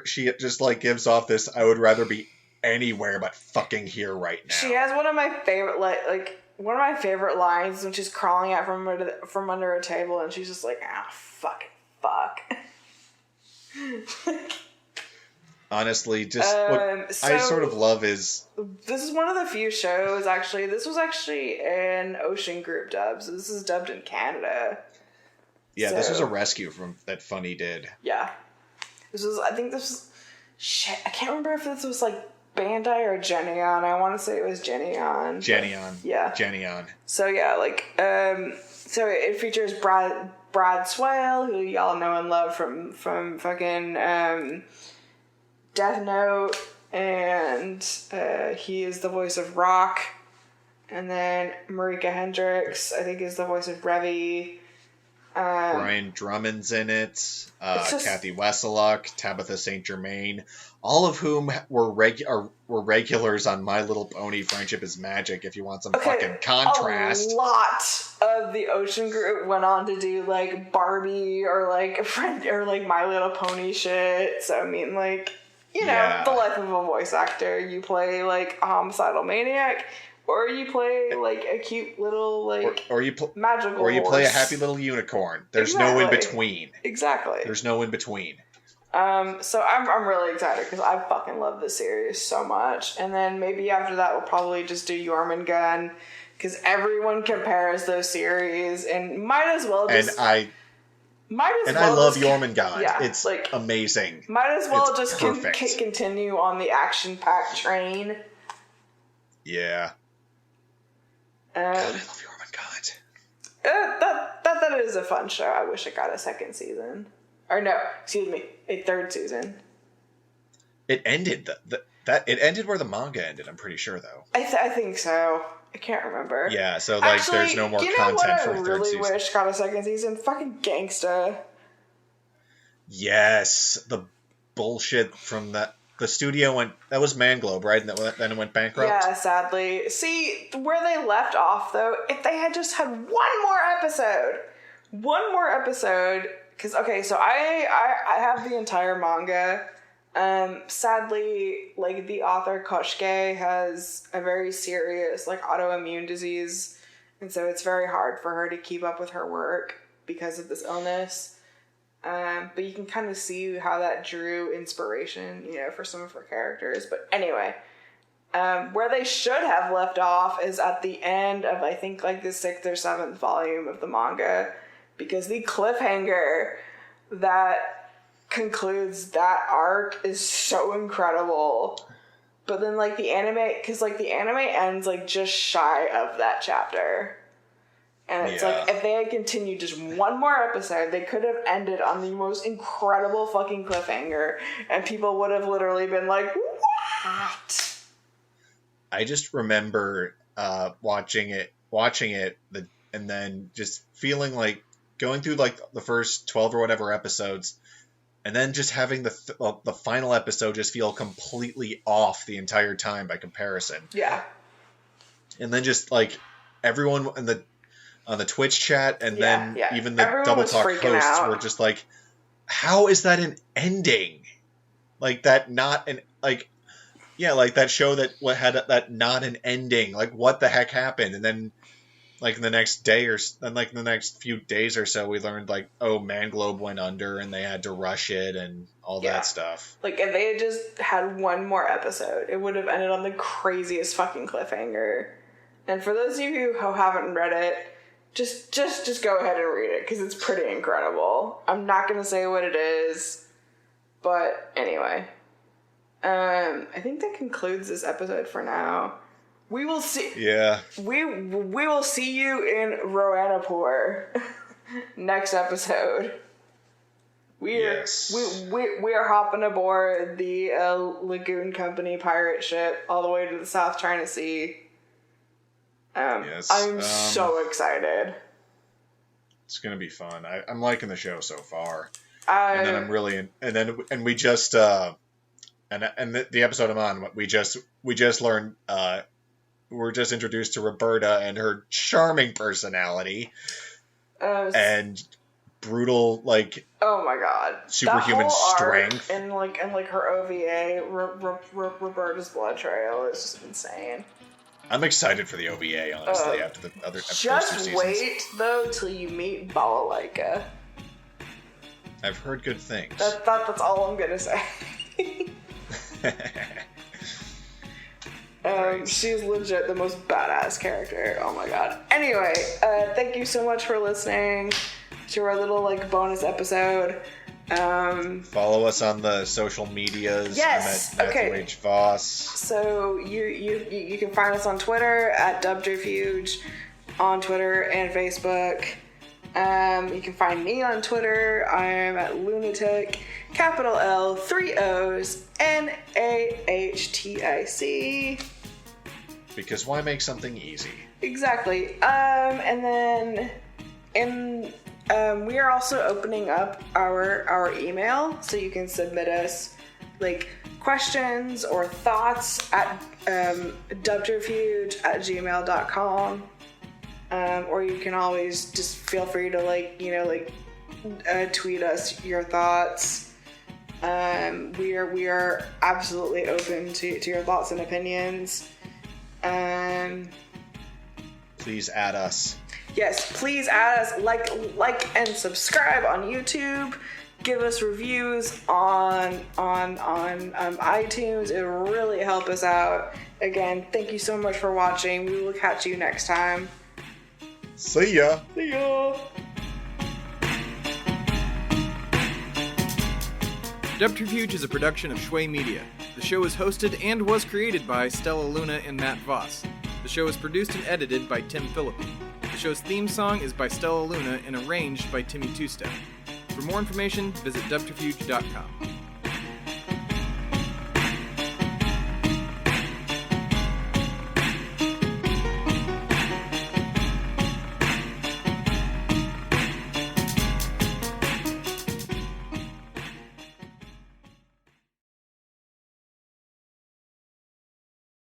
She just gives off this. I would rather be anywhere but fucking here right now. She has one of my favorite one of my favorite lines when she's crawling out from under a table, and she's just fuck. Honestly, just what I sort of love is... This is one of the few shows, actually. This was actually an Ocean Group dub, so this is dubbed in Canada. Yeah, this was a rescue that Funny did. Yeah. I shit, I can't remember if this was Bandai or Geneon. I want to say it was Geneon. Geneon. Yeah. Geneon. So yeah, so it features Brad Swale, who y'all know and love from fucking Death Note, and he is the voice of Rock. And then Marika Hendricks, I think, is the voice of Revy. Brian Drummond's in it. Kathy Wesselock, Tabitha St. Germain, all of whom were regulars on My Little Pony: Friendship is Magic. If you want some fucking contrast, a lot of the Ocean group went on to do like Barbie or like My Little Pony shit. So I mean, like, you know, the life of a voice actor. You play like a homicidal maniac. Or you play like a cute little like magical or you horse. play a happy little unicorn. There's no in between. Exactly. There's no in between. So I'm really excited because I fucking love this series so much. And then maybe after that we'll probably just do Jormungand because everyone compares those series and might as well just. I love Jormungand. Yeah, it's like amazing. Might as well just continue on the action-packed train. Yeah. God, I love Jormungand. That is a fun show. I wish it got a second season. Or no, excuse me, a third season. It ended it ended where the manga ended. I'm pretty sure though. I think so. I can't remember. Yeah, so like actually, there's no more content for a third season. I really wish got a second season. Fucking Gangsta. Yes, the bullshit from the studio that was Manglobe, right? And then it went bankrupt? Yeah, sadly. See, where they left off, though, if they had just had one more episode, because, okay, so I have the entire manga. Sadly, like, the author Koshke has a very serious, like, autoimmune disease, and so it's very hard for her to keep up with her work because of this illness. But you can kind of see how that drew inspiration, you know, for some of her characters. But anyway, where they should have left off is at the end of, I think, like the 6th or 7th volume of the manga, because the cliffhanger that concludes that arc is so incredible. But then, like, the anime, because, like, the anime ends, like, just shy of that chapter. And it's like, if they had continued just one more episode, they could have ended on the most incredible fucking cliffhanger, and people would have literally been like, what? I just remember watching it, and then just feeling like going through like the first 12 or whatever episodes, and then just having the final episode just feel completely off the entire time by comparison. Yeah. And then just like everyone on the Twitch chat, and then even the everyone Double Talk hosts were just like, how is that an ending? Like that not an, like, yeah, like that show that had that not an ending. Like, what the heck happened? And then, like, the next day the next few days or so, we learned, like, oh, Manglobe went under and they had to rush it and all that stuff. Like, if they had just had one more episode, it would have ended on the craziest fucking cliffhanger. And for those of you who haven't read it, just go ahead and read it, because it's pretty incredible. I'm not going to say what it is, but anyway. I think that concludes this episode for now. We will see. Yeah. We will see you in Roanapur next episode. We are hopping aboard the Lagoon Company pirate ship all the way to the South China Sea. I'm so excited. It's gonna be fun. I'm liking the show so far, and then I'm really and we just the episode I'm on, we just learned we're just introduced to Roberta and her charming personality and brutal, like, oh my god, superhuman strength, and like her OVA, Roberta's Blood Trail is just insane. I'm excited for the OVA, honestly, after the other episodes. Just wait, though, till you meet Balalaika. I've heard good things. That's all I'm gonna say. She's legit the most badass character. Oh my god. Anyway, thank you so much for listening to our little, like, bonus episode. Follow us on the social medias. Yes. I'm at Matthew H. Voss. So you can find us on Twitter at DubJFuge, on Twitter and Facebook. You can find me on Twitter. I'm at lunatic, capital L, 3 O's, NAHTIC. Because why make something easy? Exactly. And then we are also opening up our email, so you can submit us like questions or thoughts at dubterfuge@gmail.com. Or you can always just feel free to tweet us your thoughts. We are absolutely open to your thoughts and opinions. Please add us. Yes, please add us. Like and subscribe on YouTube. Give us reviews on iTunes. It will really help us out. Again, thank you so much for watching. We will catch you next time. See ya. See ya. Dubterfuge is a production of Shui Media. The show is hosted and was created by Stella Luna and Matt Voss. The show is produced and edited by Tim Philippi. The show's theme song is by Stella Luna and arranged by Timmy Two Step. For more information, visit dubterfuge.com.